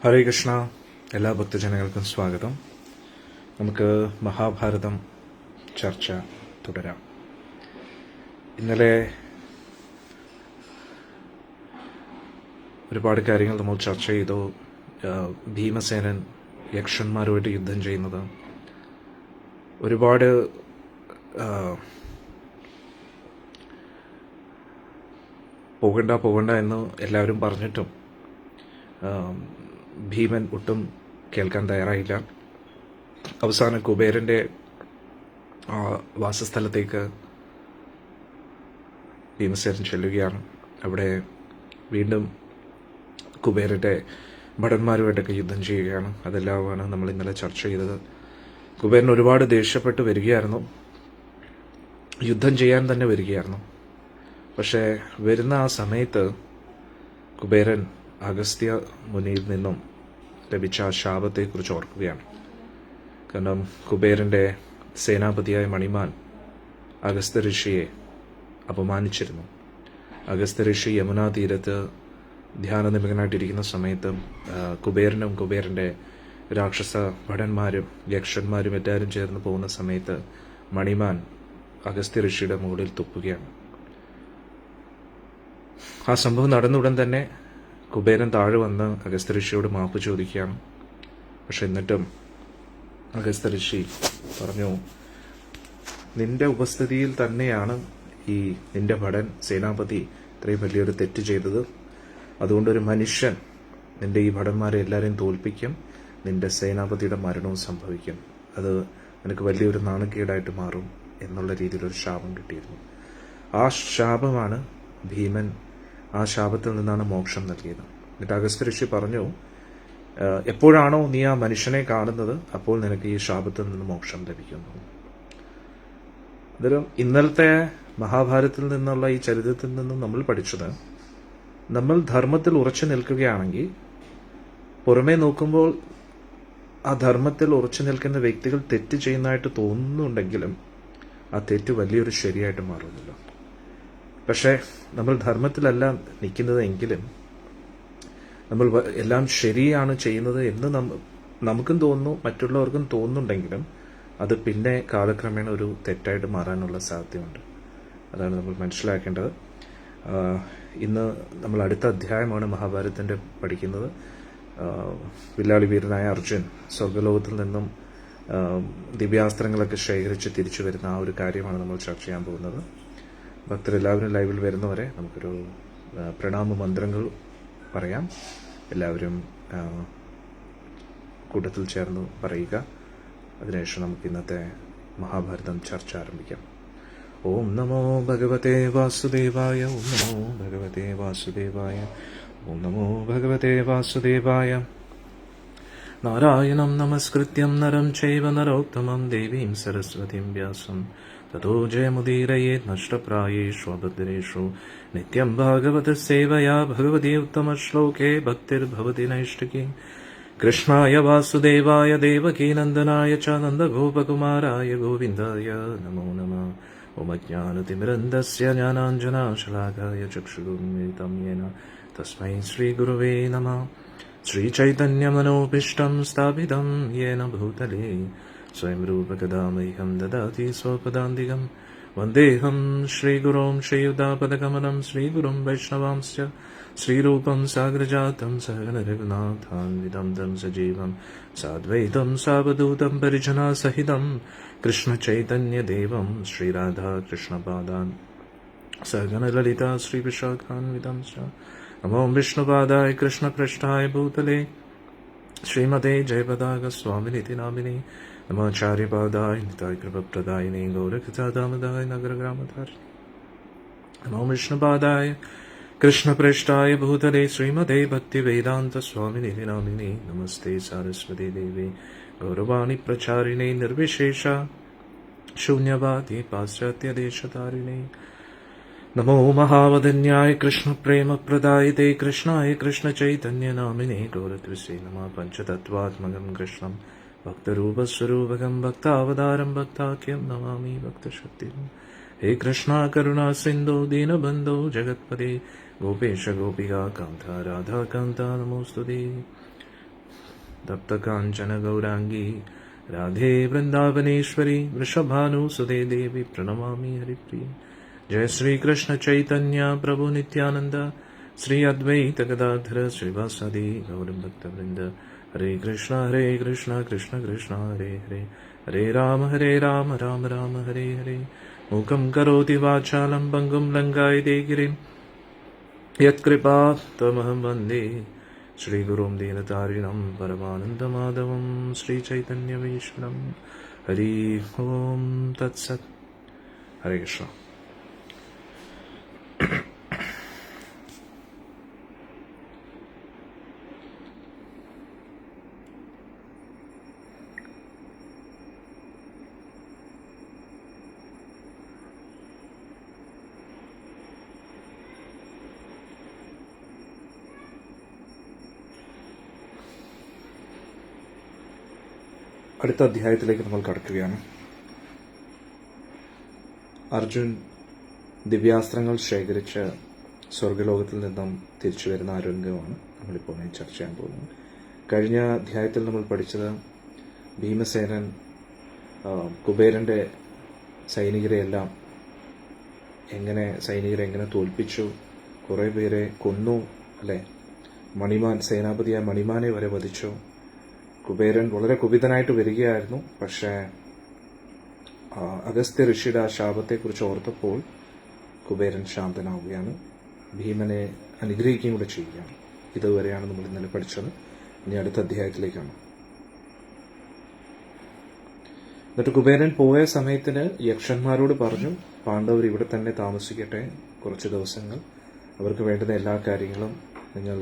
ഹരേ കൃഷ്ണ. എല്ലാ ഭക്തജനങ്ങൾക്കും സ്വാഗതം. നമുക്ക് മഹാഭാരതം ചർച്ച തുടരാം. ഇന്നലെ ഒരുപാട് കാര്യങ്ങൾ നമ്മൾ ചർച്ച ചെയ്തു. ഭീമസേനൻ യക്ഷന്മാരുമായിട്ട് യുദ്ധം ചെയ്യുന്നത്, ഒരുപാട് പോകണ്ട എന്ന് എല്ലാവരും പറഞ്ഞിട്ടും ഭീമൻ ഒട്ടും കേൾക്കാൻ തയ്യാറായില്ല. അവസാനം കുബേരൻ്റെ വാസസ്ഥലത്തേക്ക് ഭീമസേനൻ ചെല്ലുകയാണ്. അവിടെ വീണ്ടും കുബേരൻ്റെ ഭടന്മാരുമായിട്ടൊക്കെ യുദ്ധം ചെയ്യുകയാണ്. അതെല്ലാമാണ് നമ്മൾ ഇന്നലെ ചർച്ച ചെയ്തത്. കുബേരൻ ഒരുപാട് ദേഷ്യപ്പെട്ട് വരികയായിരുന്നു, യുദ്ധം ചെയ്യാൻ തന്നെ വരികയായിരുന്നു. പക്ഷേ വരുന്ന ആ സമയത്ത് കുബേരൻ അഗസ്ത്യ മുനിയിൽ നിന്നും ലഭിച്ച ആ ശാപത്തെക്കുറിച്ച് ഓർക്കുകയാണ്. കാരണം കുബേരൻ്റെ സേനാപതിയായ മണിമാൻ അഗസ്ത്യ ഋഷിയെ അപമാനിച്ചിരുന്നു. അഗസ്ത്യ ഋഷി യമുനാ തീരത്ത് ധ്യാനനിമഗ്നായിട്ടിരിക്കുന്ന സമയത്ത് കുബേരനും കുബേരൻ്റെ രാക്ഷസ ഭടന്മാരും യക്ഷന്മാരും എല്ലാവരും ചേർന്ന് പോകുന്ന സമയത്ത് മണിമാൻ അഗസ്ത്യ ഋഷിയുടെ മുകളിൽ തുപ്പുകയാണ്. ആ സംഭവം നടന്നുടൻ തന്നെ കുബേരൻ താഴെ വന്ന് അഗസ്ത്യ ഋഷിയോട് മാപ്പ് ചോദിക്കുകയാണ്. പക്ഷെ എന്നിട്ടും അഗസ്ത്യ ഋഷി പറഞ്ഞു, നിന്റെ ഉപസ്ഥിതിയിൽ തന്നെയാണ് ഈ നിന്റെ ഭടൻ സേനാപതി ഇത്രയും വലിയൊരു തെറ്റ് ചെയ്തത്. അതുകൊണ്ടൊരു മനുഷ്യൻ നിന്റെ ഈ ഭടന്മാരെ എല്ലാവരെയും തോൽപ്പിക്കും, നിന്റെ സേനാപതിയുടെ മരണവും സംഭവിക്കും. അത് നിനക്ക് വലിയൊരു നാണക്കേടായിട്ട് മാറും എന്നുള്ള രീതിയിലൊരു ശാപം കിട്ടിയിരുന്നു. ആ ശാപമാണ് ഭീമൻ, ആ ശാപത്തിൽ നിന്നാണ് മോക്ഷം നൽകിയത്. എന്നിട്ട് അഗസ്ത്യ ഋഷി പറഞ്ഞു, എപ്പോഴാണോ നീ ആ മനുഷ്യനെ കാണുന്നത് അപ്പോൾ നിനക്ക് ഈ ശാപത്തിൽ നിന്ന് മോക്ഷം ലഭിക്കുന്നു. അതൊരു ഇന്നലത്തെ മഹാഭാരതത്തിൽ നിന്നുള്ള ഈ ചരിത്രത്തിൽ നിന്നും നമ്മൾ പഠിച്ചത്, നമ്മൾ ധർമ്മത്തിൽ ഉറച്ചു നിൽക്കുകയാണെങ്കിൽ പുറമേ നോക്കുമ്പോൾ ആ ധർമ്മത്തിൽ ഉറച്ചു നിൽക്കുന്ന വ്യക്തികൾ തെറ്റ് ചെയ്യുന്നതായിട്ട് തോന്നുന്നുണ്ടെങ്കിലും ആ തെറ്റ് വലിയൊരു ശരിയായിട്ട് മാറുന്നില്ല. പക്ഷേ നമ്മൾ ധർമ്മത്തിലല്ല നിൽക്കുന്നത് എങ്കിലും നമ്മൾ എല്ലാം ശരിയാണ് ചെയ്യുന്നത് എന്ന് നമുക്കും തോന്നുന്നു, മറ്റുള്ളവർക്കും തോന്നുന്നുണ്ടെങ്കിലും അത് പിന്നെ കാലക്രമേണ ഒരു തെറ്റായിട്ട് മാറാനുള്ള സാധ്യതയുണ്ട്. അതാണ് നമ്മൾ മനസ്സിലാക്കേണ്ടത്. ഇന്ന് നമ്മൾ അടുത്ത അധ്യായമാണ് മഹാഭാരതത്തിൻ്റെ പഠിക്കുന്നത്. വില്ലാളി വീരനായ അർജുൻ സ്വർഗലോകത്തിൽ നിന്നും ദിവ്യാസ്ത്രങ്ങളൊക്കെ ശേഖരിച്ച് തിരിച്ചു വരുന്ന ആ ഒരു കാര്യമാണ് നമ്മൾ ചർച്ച ചെയ്യാൻ പോകുന്നത്. ഭക്തരെല്ലാവരും ലൈവിൽ വരുന്നവരെ നമുക്കൊരു പ്രണാമ മന്ത്രങ്ങൾ പറയാം. എല്ലാവരും കൂട്ടത്തിൽ ചേർന്ന് പറയുക. അതിനുശേഷം നമുക്ക് ഇന്നത്തെ മഹാഭാരതം ചർച്ച ആരംഭിക്കാം. ഓം നമോ ഭഗവതേ വാസുദേവായ. ഓം നമോ ഭഗവതേ വാസുദേവായ. ഓം നമോ ഭഗവതേ വാസുദേവായ. നാരായണം നമസ്കൃത്യം നരം ചൈവ നരോത്തമം ദേവീം സരസ്വതീം വ്യാസം തതോ ജയമുദീരയേത് നഷ്ടപ്രായേഷു അഭദ്രേഷു നിത്യം ഭാഗവത സേവയാ ഭഗവതി ഉത്തമ ശ്ലോകേ ഭക്തിർഭവതി നൈഷ്ഠികി. കൃഷ്ണായ വാസുദേവായ ദേവകീനന്ദനായ ച നന്ദഗോപകുമാരായ ഗോവിന്ദായ നമോ നമഃ. ഓം അജ്ഞാനതിമിരന്ധസ്യ ജ്ഞാനാഞ്ജനാശലാകായ ചക്ഷുരുന്മിലിതം യേന തസ്മൈ ശ്രീഗുരവേ നമഃ. ശ്രീചൈതന്യമനോഭീഷ്ടം സ്ഥാപിതം യേന ഭൂതലേ സ്വയം രൂപകഥാ മഹ്യം ദദാതി സ്വപദാന്തികം. വന്ദേഹം ശ്രീഗുരോം ശ്രീയുതാപദകമലം ശ്രീഗുരും വൈഷ്ണവാംശ്ച ശ്രീരൂപം സാഗ്രജാതം സഹഗണ രഘുനാഥാന്വിതം തം സജീവം സാദ്വൈതം സാവധൂതം പരിജനാസഹിതം കൃഷ്ണചൈതന്യദേവം ശ്രീരാധാകൃഷ്ണപാദാൻ സഹഗണ ലളിതാ ശ്രീവിശാഖാന്വിതം ച. നമോ വിഷ്ണുപാദായ കൃഷ്ണപൃഷ്ഠായ ഭൂതലേ ശ്രീമതേ ജയപതാക സ്വാമിനിതി നാമിനി. നമാചാര്യപാദായ നിതായ കൃപപ്രദായിനി ഗൗരകഥാദാമദായ നഗരഗ്രാമധാരിണി. നമോ വിഷ്ണുപാദായ കൃഷ്ണപൃഷ്ഠായ ഭൂതലേ ശ്രീമതേ ഭക്തിവേദാന്ത സ്വാമിനിതി നാമിനി. നമസ്തേ സാരസ്വതി ദേവി ഗൗരവാണി പ്രചാരിണേ നിർവിശേഷ ശൂന്യവാദി പാശ്ചാത്യദേശധാരിണേ. നമോ മഹാവദന്യായ കൃഷ്ണപ്രേമപ്രദായിതേ കൃഷ്ണായ കൃഷ്ണചൈതന്യനാമിനേ ഗൗരത്വസേ നമഃ. പഞ്ചതത്വാത്മകം കൃഷ്ണം ഭക്തരൂപസ്വരൂപകം ഭക്താവതാരം ഭക്താഖ്യം നമാമി ഭക്തശക്തി. ഹേ കൃഷ്ണ കരുണാ സിന്ധോ ദീനബന്ധോ ജഗത്പദേ ഗോപേശ ഗോപികാ കാന്ത രാധാകാന്ത നമോസ്തുതേ. तप्तकाञ्चन गौराङ्गी राधे वृन्दावनेश्वरी वृषभानुसुते देवी प्रणमामि हरिप्रिये। जय श्री कृष्ण चैतन्य प्रभु नित्यानंद श्री अद्वैत गदाधर श्रीवासादि गौरभक्तवृंद। हरे कृष्ण कृष्ण कृष्ण हरे हरे, हरे राम राम राम हरे हरे। मूकं करोति वाचालं पङ्गुं लङ्घयते गिरिं, यत्कृपात्तमहं वन्दे श्रीगुरुं दीनतारिणं परमानन्दमाधवं श्रीचैतन्यमीश्वरं। हरि ओं तत्सत्। हरे कृष्ण। അടുത്ത അധ്യായത്തിലേക്ക് നമ്മൾ കടക്കുകയാണ്. അർജുൻ ദിവ്യാസ്ത്രങ്ങൾ ശേഖരിച്ച് സ്വർഗലോകത്തിൽ നിന്നും തിരിച്ചു വരുന്ന ആ രംഗമാണ് നമ്മളിപ്പോൾ ചർച്ച ചെയ്യാൻ പോകുന്നത്. കഴിഞ്ഞ അധ്യായത്തിൽ നമ്മൾ പഠിച്ചത് ഭീമസേനൻ കുബേരൻ്റെ സൈനികരെ എങ്ങനെ തോൽപ്പിച്ചു, കുറേ പേരെ കൊന്നു, അല്ലേ? സേനാപതിയായ മണിമാനെ വരെ വധിച്ചു. കുബേരൻ വളരെ കുപിതനായിട്ട് വരികയായിരുന്നു. പക്ഷേ അഗസ്ത്യ ഋഷിയുടെ ആ ശാപത്തെക്കുറിച്ച് ഓർത്തപ്പോൾ കുബേരൻ ശാന്തനാവുകയാണ്, ഭീമനെ അനുഗ്രഹിക്കുകയും കൂടെ ചെയ്യുകയാണ്. ഇതുവരെയാണ് നമ്മൾ ഇന്നലെ പഠിച്ചത്. ഇനി അടുത്ത അധ്യായത്തിലേക്കാണ്. എന്നിട്ട് കുബേരൻ പോയ സമയത്തിന് യക്ഷന്മാരോട് പറഞ്ഞു, പാണ്ഡവർ ഇവിടെ തന്നെ താമസിക്കട്ടെ കുറച്ച് ദിവസങ്ങൾ, അവർക്ക് വേണ്ടുന്ന എല്ലാ കാര്യങ്ങളും നിങ്ങൾ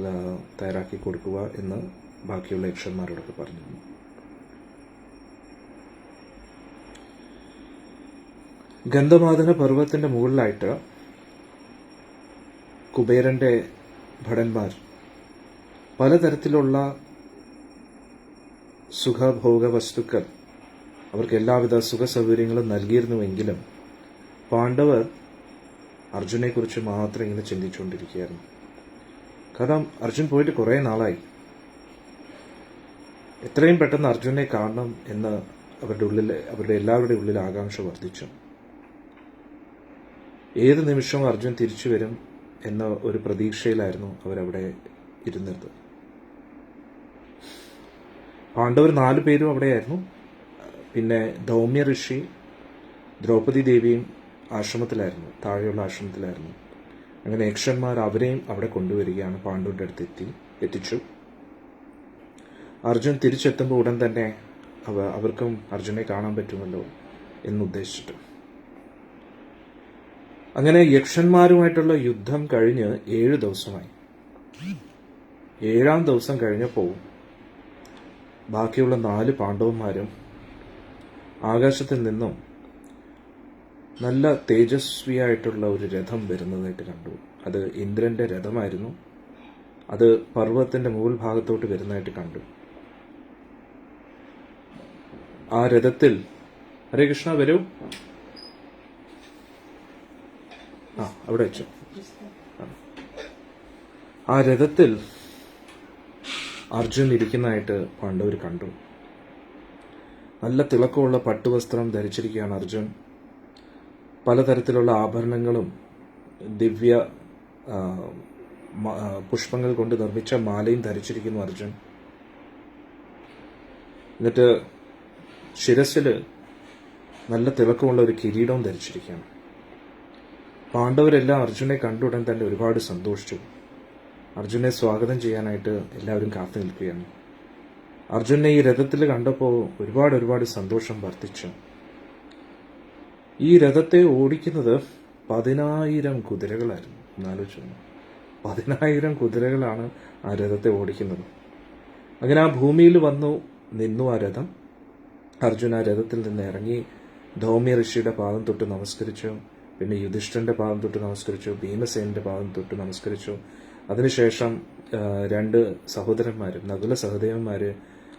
തയ്യാറാക്കി കൊടുക്കുക എന്ന് ബാക്കിയുള്ള യക്ഷന്മാരോടൊക്കെ പറഞ്ഞു. ഗന്ധമാദന പർവ്വതത്തിന്റെ മുകളിലായിട്ട് കുബേരന്റെ ഭടന്മാർ പലതരത്തിലുള്ള സുഖഭോഗ വസ്തുക്കൾ, അവർക്ക് എല്ലാവിധ സുഖ സൗകര്യങ്ങളും നൽകിയിരുന്നുവെങ്കിലും പാണ്ഡവർ അർജുനെക്കുറിച്ച് മാത്രം ഇങ്ങനെ ചിന്തിച്ചുകൊണ്ടിരിക്കുകയായിരുന്നു. കാരണം അർജുൻ പോയിട്ട് കുറേ നാളായി. എത്രയും പെട്ടെന്ന് അർജുനെ കാണണം എന്ന് അവരുടെ എല്ലാവരുടെ ഉള്ളിൽ ആകാംക്ഷ വർദ്ധിച്ചു. ഏത് നിമിഷവും അർജുൻ തിരിച്ചു വരും എന്ന ഒരു പ്രതീക്ഷയിലായിരുന്നു അവരവിടെ ഇരുന്നത്. പാണ്ഡവർ 4 പേരും അവിടെയായിരുന്നു. പിന്നെ ധൗമ്യ ഋഷി, ദ്രൗപദി ദേവിയും താഴെയുള്ള ആശ്രമത്തിലായിരുന്നു. അങ്ങനെ യക്ഷന്മാർ അവരെയും അവിടെ കൊണ്ടുവരികയാണ്. പാണ്ഡവരുടെ അടുത്ത് എത്തിച്ചു. അർജുൻ തിരിച്ചെത്തുമ്പോൾ ഉടൻ തന്നെ അവർക്കും അർജുനെ കാണാൻ പറ്റുമല്ലോ എന്നുദ്ദേശിച്ചിട്ട്. അങ്ങനെ യക്ഷന്മാരുമായിട്ടുള്ള യുദ്ധം കഴിഞ്ഞ് 7 ദിവസമായി. 7-ാം ദിവസം കഴിഞ്ഞപ്പോൾ ബാക്കിയുള്ള 4 പാണ്ഡവന്മാരും ആകാശത്തിൽ നിന്നും നല്ല തേജസ്വിയായിട്ടുള്ള ഒരു രഥം വരുന്നതായിട്ട് കണ്ടു. അത് ഇന്ദ്രന്റെ രഥമായിരുന്നു. അത് പർവ്വതത്തിന്റെ മുകൾ ഭാഗത്തോട്ട് വരുന്നതായിട്ട് കണ്ടു. ആ രഥത്തിൽ, ഹരേ കൃഷ്ണ വരൂ, അവിടെ വെച്ചു. ആ രഥത്തിൽ അർജുൻ ഇരിക്കുന്നതായിട്ട് പാണ്ഡവർ കണ്ടു. നല്ല തിളക്കമുള്ള പട്ടുവസ്ത്രം ധരിച്ചിരിക്കുകയാണ് അർജുൻ. പലതരത്തിലുള്ള ആഭരണങ്ങളും ദിവ്യ പുഷ്പങ്ങൾ കൊണ്ട് നിർമ്മിച്ച മാലയും ധരിച്ചിരിക്കുന്നു അർജുൻ. എന്നിട്ട് ശിരസിൽ നല്ല തിളക്കമുള്ള ഒരു കിരീടവും ധരിച്ചിരിക്കുകയാണ്. പാണ്ഡവരെല്ലാം അർജുനെ കണ്ടുടൻ തന്നെ ഒരുപാട് സന്തോഷിച്ചു. അർജുനെ സ്വാഗതം ചെയ്യാനായിട്ട് എല്ലാവരും കാത്തു നിൽക്കുകയാണ്. അർജുനെ ഈ രഥത്തിൽ കണ്ടപ്പോൾ ഒരുപാട് സന്തോഷം വർദ്ധിച്ചു. ഈ രഥത്തെ ഓടിക്കുന്നത് 10,000 കുതിരകളായിരുന്നു. എന്നാലോചിച്ചു, 10,000 കുതിരകളാണ് ആ രഥത്തെ ഓടിക്കുന്നത്. അങ്ങനെ ആ ഭൂമിയിൽ നിന്നു ആ രഥം. അർജുൻ ആ രഥത്തിൽ നിന്ന് ഇറങ്ങി ധൗമ്യ ഋഷിയുടെ പാദം തൊട്ട് നമസ്കരിച്ചു. പിന്നെ യുധിഷ്ഠിരന്റെ പാദം തൊട്ട് നമസ്കരിച്ചു. ഭീമസേനന്റെ പാദം തൊട്ട് നമസ്കരിച്ചു. അതിനുശേഷം 2 സഹോദരന്മാരും നകുല സഹദേവന്മാര്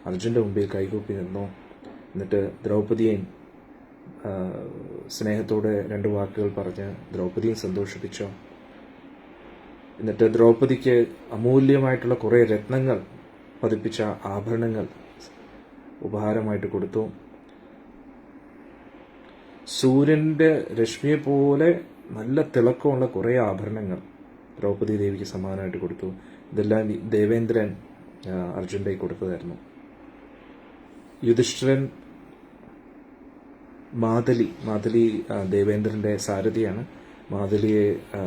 അർജുന്റെ മുമ്പിൽ കൈകൂപ്പി നിന്നു. എന്നിട്ട് ദ്രൗപദിയെയും സ്നേഹത്തോടെ 2 വാക്കുകൾ പറഞ്ഞ് ദ്രൗപദിയും സന്തോഷിപ്പിച്ചു. എന്നിട്ട് ദ്രൗപദിക്ക് അമൂല്യമായിട്ടുള്ള കുറേ രത്നങ്ങൾ പതിപ്പിച്ച ആഭരണങ്ങൾ ഉപഹാരമായിട്ട് കൊടുത്തു. സൂര്യന്റെ രശ്മിയെ പോലെ നല്ല തിളക്കമുള്ള കുറേ ആഭരണങ്ങൾ ദ്രൗപദി ദേവിക്ക് സമ്മാനമായിട്ട് കൊടുത്തു. ഇതെല്ലാം ദേവേന്ദ്രൻ അർജുൻ്റെ കൊടുത്തതായിരുന്നു. യുധിഷ്ഠിരൻ മാതലി ദേവേന്ദ്രന്റെ സാരഥിയാണ്. മാതലിയെ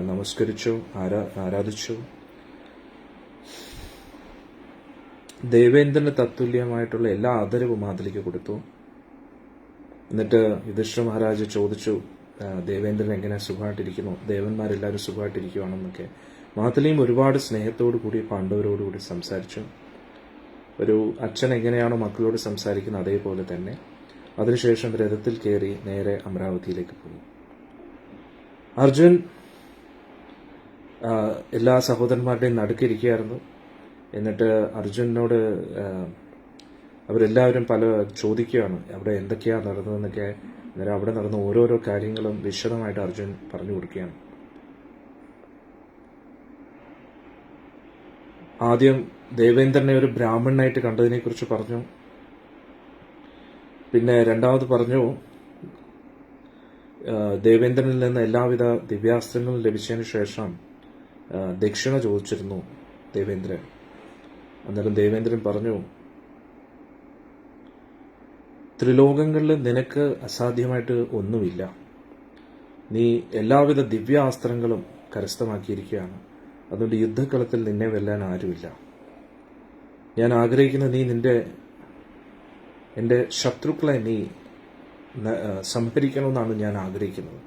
നമസ്കരിച്ചു, ആരാധിച്ചു. ദേവേന്ദ്രന് തത്തുല്യമായിട്ടുള്ള എല്ലാ ആദരവും മാതലിക്ക് കൊടുത്തു. എന്നിട്ട് യുധിഷ്ഠിര മഹാരാജ് ചോദിച്ചു, ദേവേന്ദ്രൻ എങ്ങനെ സുഖമായിട്ടിരിക്കുന്നു, ദേവന്മാരെല്ലാവരും സുഖമായിട്ടിരിക്കുകയാണെന്നൊക്കെ. മാതലിയും ഒരുപാട് സ്നേഹത്തോടു കൂടി പാണ്ഡവരോടുകൂടി സംസാരിച്ചു. ഒരു അച്ഛൻ എങ്ങനെയാണോ മക്കളോട് സംസാരിക്കുന്നത് അതേപോലെ തന്നെ. അതിനുശേഷം രഥത്തിൽ കയറി നേരെ അമരാവതിയിലേക്ക് പോയി. അർജുൻ എല്ലാ സഹോദരന്മാരുടെയും നടുക്കിരിക്കുകയായിരുന്നു. എന്നിട്ട് അർജുനോട് അവരെല്ലാവരും പല ചോദിക്കുകയാണ് അവിടെ എന്തൊക്കെയാണ് നടന്നതെന്നൊക്കെ. അന്നേരം അവിടെ നടന്ന ഓരോരോ കാര്യങ്ങളും വിശദമായിട്ട് അർജുൻ പറഞ്ഞു കൊടുക്കുകയാണ്. ആദ്യം ദേവേന്ദ്രനെ ഒരു ബ്രാഹ്മണനായിട്ട് കണ്ടതിനെ കുറിച്ച് പറഞ്ഞു. പിന്നെ രണ്ടാമത് പറഞ്ഞു ദേവേന്ദ്രനിൽ നിന്ന് എല്ലാവിധ ദിവ്യാസ്ത്രങ്ങളും ലഭിച്ചതിന് ശേഷം ദക്ഷിണ ചോദിച്ചിരുന്നു ദേവേന്ദ്രൻ. അന്നേരം ദേവേന്ദ്രൻ പറഞ്ഞു, ത്രിലോകങ്ങളിൽ നിനക്ക് അസാധ്യമായിട്ട് ഒന്നുമില്ല. നീ എല്ലാവിധ ദിവ്യാസ്ത്രങ്ങളും കരസ്ഥമാക്കിയിരിക്കുകയാണ്. അതുകൊണ്ട് യുദ്ധക്കളത്തിൽ നിന്നെ വെല്ലാൻ ആരുമില്ല. ഞാൻ ആഗ്രഹിക്കുന്ന നീ എൻ്റെ ശത്രുക്കളെ നീ സംഹരിക്കണമെന്നാണ് ഞാൻ ആഗ്രഹിക്കുന്നത്.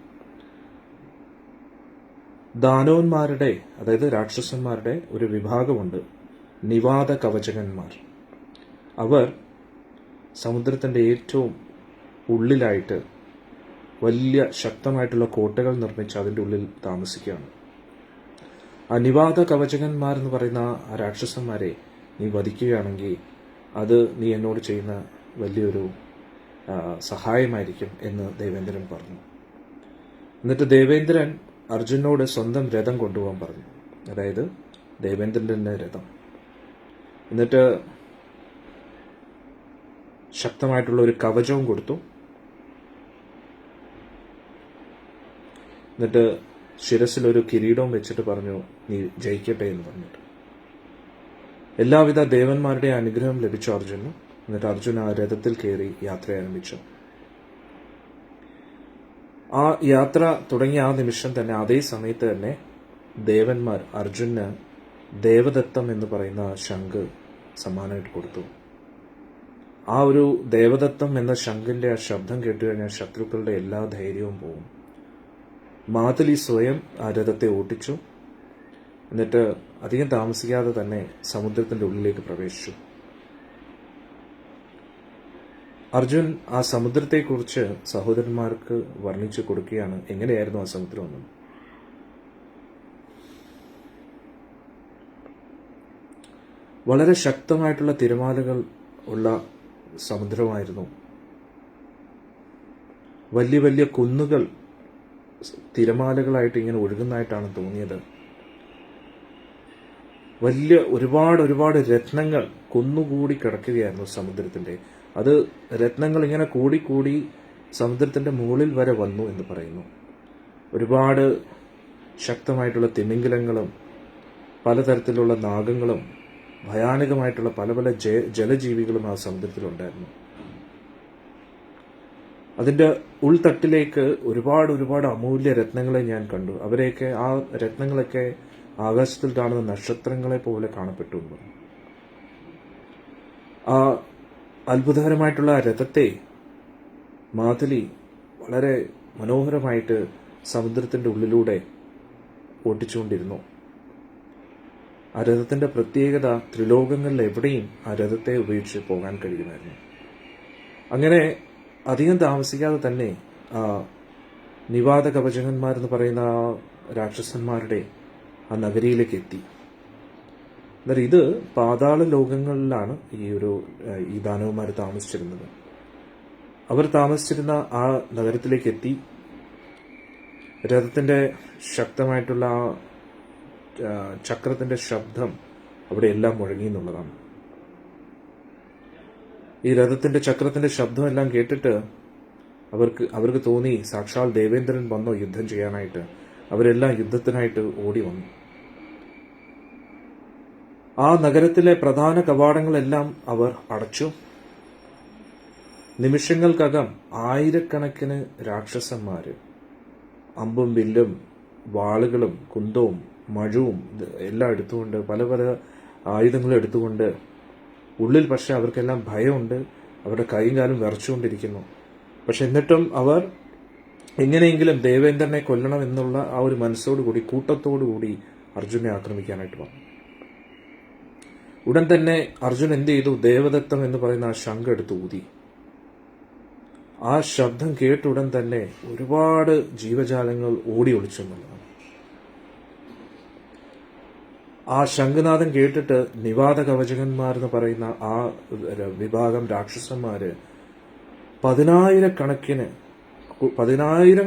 ദാനവന്മാരുടെ, അതായത് രാക്ഷസന്മാരുടെ ഒരു വിഭാഗമുണ്ട്, നിവാത കവചകന്മാർ. അവർ സമുദ്രത്തിൻ്റെ ഏറ്റവും ഉള്ളിലായിട്ട് വലിയ ശക്തമായിട്ടുള്ള കോട്ടകൾ നിർമ്മിച്ച് അതിൻ്റെ ഉള്ളിൽ താമസിക്കുകയാണ്. ആ നിവാത കവചകന്മാർ എന്ന് പറയുന്ന ആ രാക്ഷസന്മാരെ നീ വധിക്കുകയാണെങ്കിൽ അത് നീ എന്നോട് ചെയ്യുന്ന വലിയൊരു സഹായമായിരിക്കും എന്ന് ദേവേന്ദ്രൻ പറഞ്ഞു. എന്നിട്ട് ദേവേന്ദ്രൻ അർജുനോട് സ്വന്തം രഥം കൊണ്ടുപോകാൻ പറഞ്ഞു, അതായത് ദേവേന്ദ്രൻ്റെ രഥം. എന്നിട്ട് ശക്തമായിട്ടുള്ള ഒരു കവചവും കൊടുത്തു. എന്നിട്ട് ശിരസിൽ ഒരു കിരീടവും വെച്ചിട്ട് പറഞ്ഞു, നീ ജയിക്കട്ടെ എന്ന് പറഞ്ഞിട്ട്. എല്ലാവിധ ദേവന്മാരുടെ അനുഗ്രഹം ലഭിച്ചു അർജുന്. എന്നിട്ട് അർജുൻ ആ രഥത്തിൽ കയറി യാത്ര ആരംഭിച്ചു. ആ യാത്ര തുടങ്ങിയ ആ നിമിഷം തന്നെ, അതേ സമയത്ത് തന്നെ ദേവന്മാർ അർജുന് ദേവദത്തം എന്ന് പറയുന്ന ശംഖ് സമ്മാനമായിട്ട് കൊടുത്തു. ആ ഒരു ദേവദത്തം എന്ന ശംഖിന്റെ ആ ശബ്ദം കേട്ടുകഴിഞ്ഞാൽ ശത്രുക്കളുടെ എല്ലാ ധൈര്യവും പോകും. മാതലി സ്വയം ആ രഥത്തെ ഓട്ടിച്ചു. എന്നിട്ട് അധികം താമസിക്കാതെ തന്നെ സമുദ്രത്തിന്റെ ഉള്ളിലേക്ക് പ്രവേശിച്ചു. അർജുൻ ആ സമുദ്രത്തെക്കുറിച്ച് സഹോദരന്മാർക്ക് വർണ്ണിച്ചു കൊടുക്കുകയാണ്, എങ്ങനെയായിരുന്നു ആ സമുദ്രം എന്ന്. വളരെ ശക്തമായിട്ടുള്ള തിരമാലകൾ ഉള്ള സമുദ്രമായിരുന്നു. വലിയ വലിയ കുന്നുകൾ തിരമാലകളായിട്ട് ഇങ്ങനെ ഒഴുകുന്നതായിട്ടാണ് തോന്നിയത്. വലിയ ഒരുപാട് രത്നങ്ങൾ കുന്നുകൂടി കിടക്കുകയായിരുന്നു സമുദ്രത്തിന്റെ. അത് രത്നങ്ങൾ ഇങ്ങനെ കൂടി സമുദ്രത്തിന്റെ മുകളിൽ വരെ വന്നു എന്ന് പറയുന്നു. ഒരുപാട് ശക്തമായിട്ടുള്ള തിമിംഗലങ്ങളും പലതരത്തിലുള്ള നാഗങ്ങളും ഭയാനകമായിട്ടുള്ള പല പല ജലജീവികളും ആ സമുദ്രത്തിലുണ്ടായിരുന്നു. അതിന്റെ ഉൾത്തട്ടിലേക്ക് ഒരുപാട് അമൂല്യ രത്നങ്ങളെ ഞാൻ കണ്ടു. അവരെയൊക്കെ, ആ രത്നങ്ങളൊക്കെ ആകാശത്തിൽ കാണുന്ന നക്ഷത്രങ്ങളെ പോലെ കാണപ്പെട്ടു. ആ അത്ഭുതകരമായിട്ടുള്ള രഥത്തെ മാതലി വളരെ മനോഹരമായിട്ട് സമുദ്രത്തിന്റെ ഉള്ളിലൂടെ ഓട്ടിച്ചുകൊണ്ടിരുന്നു. ആ രഥത്തിന്റെ പ്രത്യേകത, ത്രിലോകങ്ങളിൽ എവിടെയും ആ രഥത്തെ ഉപയോഗിച്ച് പോകാൻ കഴിയുമായിരുന്നു. അങ്ങനെ അധികം താമസിക്കാതെ തന്നെ ആ നിവാത കവചകന്മാരെന്ന് പറയുന്ന ആ രാക്ഷസന്മാരുടെ ആ നഗരിയിലേക്ക് എത്തി. അന്നേരം ഇത് പാതാള ലോകങ്ങളിലാണ് ഈ ദാനവന്മാർ താമസിച്ചിരുന്നത്. അവർ താമസിച്ചിരുന്ന ആ നഗരത്തിലേക്ക് എത്തി. രഥത്തിന്റെ ശക്തമായിട്ടുള്ള ആ ചക്രത്തിന്റെ ശബ്ദം അവിടെ എല്ലാം മുഴങ്ങി എന്നുള്ളതാണ്. ഈ രഥത്തിന്റെ ചക്രത്തിന്റെ ശബ്ദമെല്ലാം കേട്ടിട്ട് അവർക്ക് തോന്നി സാക്ഷാൽ ദേവേന്ദ്രൻ വന്നോ യുദ്ധം ചെയ്യാനായിട്ട്. അവരെല്ലാം യുദ്ധത്തിനായിട്ട് ഓടി വന്നു. ആ നഗരത്തിലെ പ്രധാന കവാടങ്ങളെല്ലാം അവർ അടച്ചു. നിമിഷങ്ങൾക്കകം ആയിരക്കണക്കിന് രാക്ഷസന്മാര് അമ്പും വില്ലും വാളുകളും കുന്തവും മഴവും എല്ലാം എടുത്തുകൊണ്ട്, പല പല ആയുധങ്ങളും എടുത്തുകൊണ്ട്, ഉള്ളിൽ പക്ഷെ അവർക്കെല്ലാം ഭയമുണ്ട്. അവരുടെ കൈയും കാലും വിറച്ചുകൊണ്ടിരിക്കുന്നു. പക്ഷെ എന്നിട്ടും അവർ എങ്ങനെയെങ്കിലും ദേവേന്ദ്രനെ കൊല്ലണം എന്നുള്ള ആ ഒരു മനസ്സോടുകൂടി, കൂട്ടത്തോടുകൂടി അർജുനെ ആക്രമിക്കാനായിട്ട് വന്നു. ഉടൻ തന്നെ അർജുൻ എന്ത് ചെയ്തു? ദേവദത്തം എന്ന് പറയുന്ന ആ ശംഖ് എടുത്ത് ഊതി. ആ ശബ്ദം കേട്ടുടൻ തന്നെ ഒരുപാട് ജീവജാലങ്ങൾ ഓടി ഒളിച്ചു എന്നുള്ളതാണ്. ആ ശംഖനാഥം കേട്ടിട്ട് നിവാത കവചകന്മാർ എന്ന് പറയുന്ന ആ വിഭാഗം രാക്ഷസന്മാര് 10,000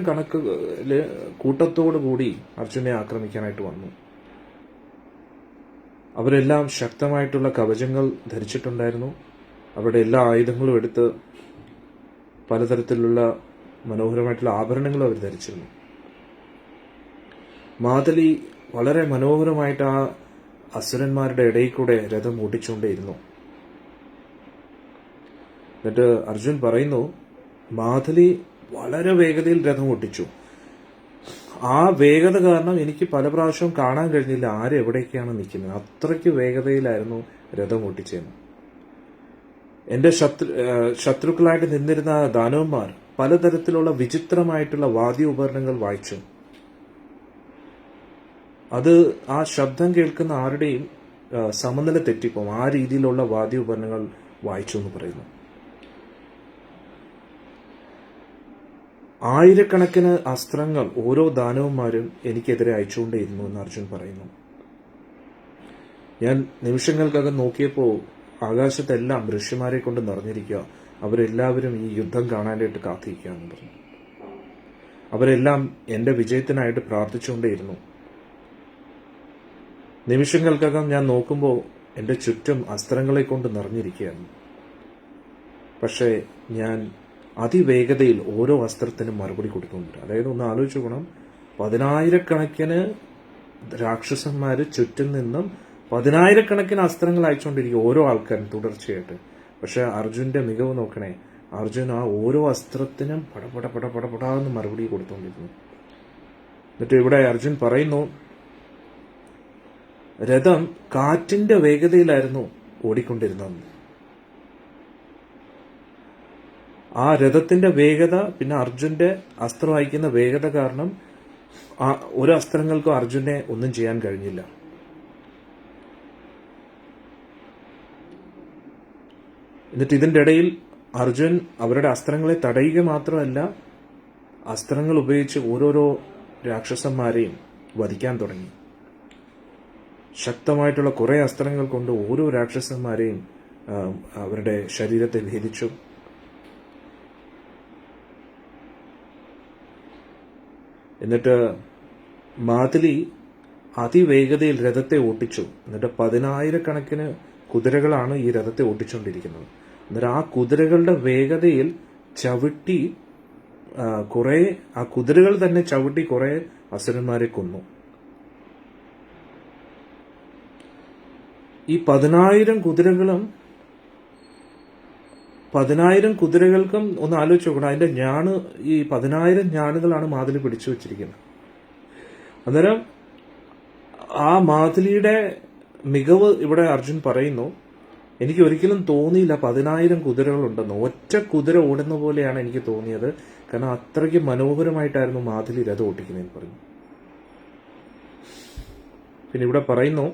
കണക്കില് കൂട്ടത്തോടു കൂടി അർജുനെ ആക്രമിക്കാനായിട്ട് വന്നു. അവരെല്ലാം ശക്തമായിട്ടുള്ള കവചങ്ങൾ ധരിച്ചിട്ടുണ്ടായിരുന്നു. അവരുടെ എല്ലാ ആയുധങ്ങളും എടുത്ത് പലതരത്തിലുള്ള മനോഹരമായിട്ടുള്ള ആഭരണങ്ങളും അവർ ധരിച്ചിരുന്നു. മാതലി വളരെ മനോഹരമായിട്ട് ആ അസുരന്മാരുടെ ഇടയിൽ കൂടെ രഥം ഓടിച്ചുകൊണ്ടേയിരുന്നു. എന്നിട്ട് അർജുൻ പറയുന്നു, മാതലി വളരെ വേഗതയിൽ രഥം ഓടിച്ചു. ആ വേഗത കാരണം എനിക്ക് പല പ്രാവശ്യവും കാണാൻ കഴിഞ്ഞില്ല ആരെവിടേക്കാണ് നിൽക്കുന്നത്. അത്രയ്ക്ക് വേഗതയിലായിരുന്നു രഥം ഓടിച്ചതെന്ന്. എന്റെ ശത്രുക്കളായിട്ട് നിന്നിരുന്ന ദാനവന്മാർ പലതരത്തിലുള്ള വിചിത്രമായിട്ടുള്ള വാദ്യ ഉപകരണങ്ങൾ വായിച്ചു. അത് ആ ശബ്ദം കേൾക്കുന്ന ആരുടെയും സമനില തെറ്റിപ്പോവും. ആ രീതിയിലുള്ള വാദ്യ ഉപകരണങ്ങൾ വായിച്ചു എന്ന് പറയുന്നു. ആയിരക്കണക്കിന് അസ്ത്രങ്ങൾ ഓരോ ദാനവന്മാരും എനിക്കെതിരെ അയച്ചുകൊണ്ടേയിരുന്നു എന്ന് അർജുൻ പറയുന്നു. ഞാൻ നിമിഷങ്ങൾക്കകം നോക്കിയപ്പോൾ ആകാശത്തെല്ലാം ഋഷിമാരെ കൊണ്ട് നിറഞ്ഞിരിക്കുക. അവരെല്ലാവരും ഈ യുദ്ധം കാണാനായിട്ട് കാത്തിരിക്കുക എന്ന് പറഞ്ഞു. അവരെല്ലാം എന്റെ വിജയത്തിനായിട്ട് പ്രാർത്ഥിച്ചുകൊണ്ടേയിരുന്നു. നിമിഷങ്ങൾക്കകം ഞാൻ നോക്കുമ്പോൾ എന്റെ ചുറ്റും അസ്ത്രങ്ങളെ കൊണ്ട് നിറഞ്ഞിരിക്കുകയാണ്. പക്ഷേ ഞാൻ അതിവേഗതയിൽ ഓരോ അസ്ത്രത്തിനും മറുപടി കൊടുക്കുന്നുണ്ട്. അതായത് ഒന്ന് ആലോചിച്ച് നോക്കണം, 10,000 രാക്ഷസന്മാര് ചുറ്റും നിന്നും 10,000 അസ്ത്രങ്ങൾ അയച്ചുകൊണ്ടിരിക്കും ഓരോ ആൾക്കാരും തുടർച്ചയായിട്ട്. പക്ഷെ അർജുന്റെ മികവ് നോക്കണേ, അർജുൻ ആ ഓരോ അസ്ത്രത്തിനും പടപടാന്ന് മറുപടി കൊടുത്തുകൊണ്ടിരുന്നു. എന്നിട്ട് ഇവിടെ അർജുൻ പറയുന്നു, രഥം കാറ്റിന്റെ വേഗതയിലായിരുന്നു ഓടിക്കൊണ്ടിരുന്നത്. ആ രഥത്തിന്റെ വേഗത പിന്നെ അർജുന്റെ അസ്ത്രം അയക്കുന്ന വേഗത കാരണം ഒരു അസ്ത്രങ്ങൾക്കും അർജുനെ ഒന്നും ചെയ്യാൻ കഴിഞ്ഞില്ല. എന്നിട്ട് ഇതിന്റെ ഇടയിൽ അർജുൻ അവരുടെ അസ്ത്രങ്ങളെ തടയുക മാത്രമല്ല, അസ്ത്രങ്ങൾ ഉപയോഗിച്ച് ഓരോരോ രാക്ഷസന്മാരെയും വധിക്കാൻ തുടങ്ങി. ശക്തമായിട്ടുള്ള കുറെ അസ്ത്രങ്ങൾ കൊണ്ട് ഓരോ രാക്ഷസന്മാരെയും അവരുടെ ശരീരത്തെ ഭേദിച്ചു. എന്നിട്ട് മാതലി അതിവേഗതയിൽ രഥത്തെ ഓട്ടിച്ചു. എന്നിട്ട് 10,000 കുതിരകളാണ് ഈ രഥത്തെ ഓട്ടിച്ചുകൊണ്ടിരിക്കുന്നത്. എന്നിട്ട് ആ കുതിരകളുടെ വേഗതയിൽ ചവിട്ടി ആ കുതിരകൾ തന്നെ ചവിട്ടി കുറെ അസുരന്മാരെ കൊന്നു. ഈ 10,000 കുതിരകൾക്കും ഒന്ന് ആലോചിച്ച് നോക്കണം, അതിന്റെ ഞാണ്, ഈ 10,000 ഞാണുകളാണ് മാതലി പിടിച്ചു വെച്ചിരിക്കുന്നത്. അന്നേരം ആ മാതലിയുടെ മികവ് ഇവിടെ അർജുൻ പറയുന്നു. എനിക്ക് ഒരിക്കലും തോന്നിയില്ല 10,000 കുതിരകളുണ്ടെന്ന്. ഒറ്റ കുതിര ഓടുന്ന പോലെയാണ് എനിക്ക് തോന്നിയത്. കാരണം അത്രയ്ക്ക് മനോഹരമായിട്ടായിരുന്നു മാതലി രഥം ഓട്ടിക്കുന്നതെന്ന് പറഞ്ഞു. പിന്നെ ഇവിടെ പറയുന്നു,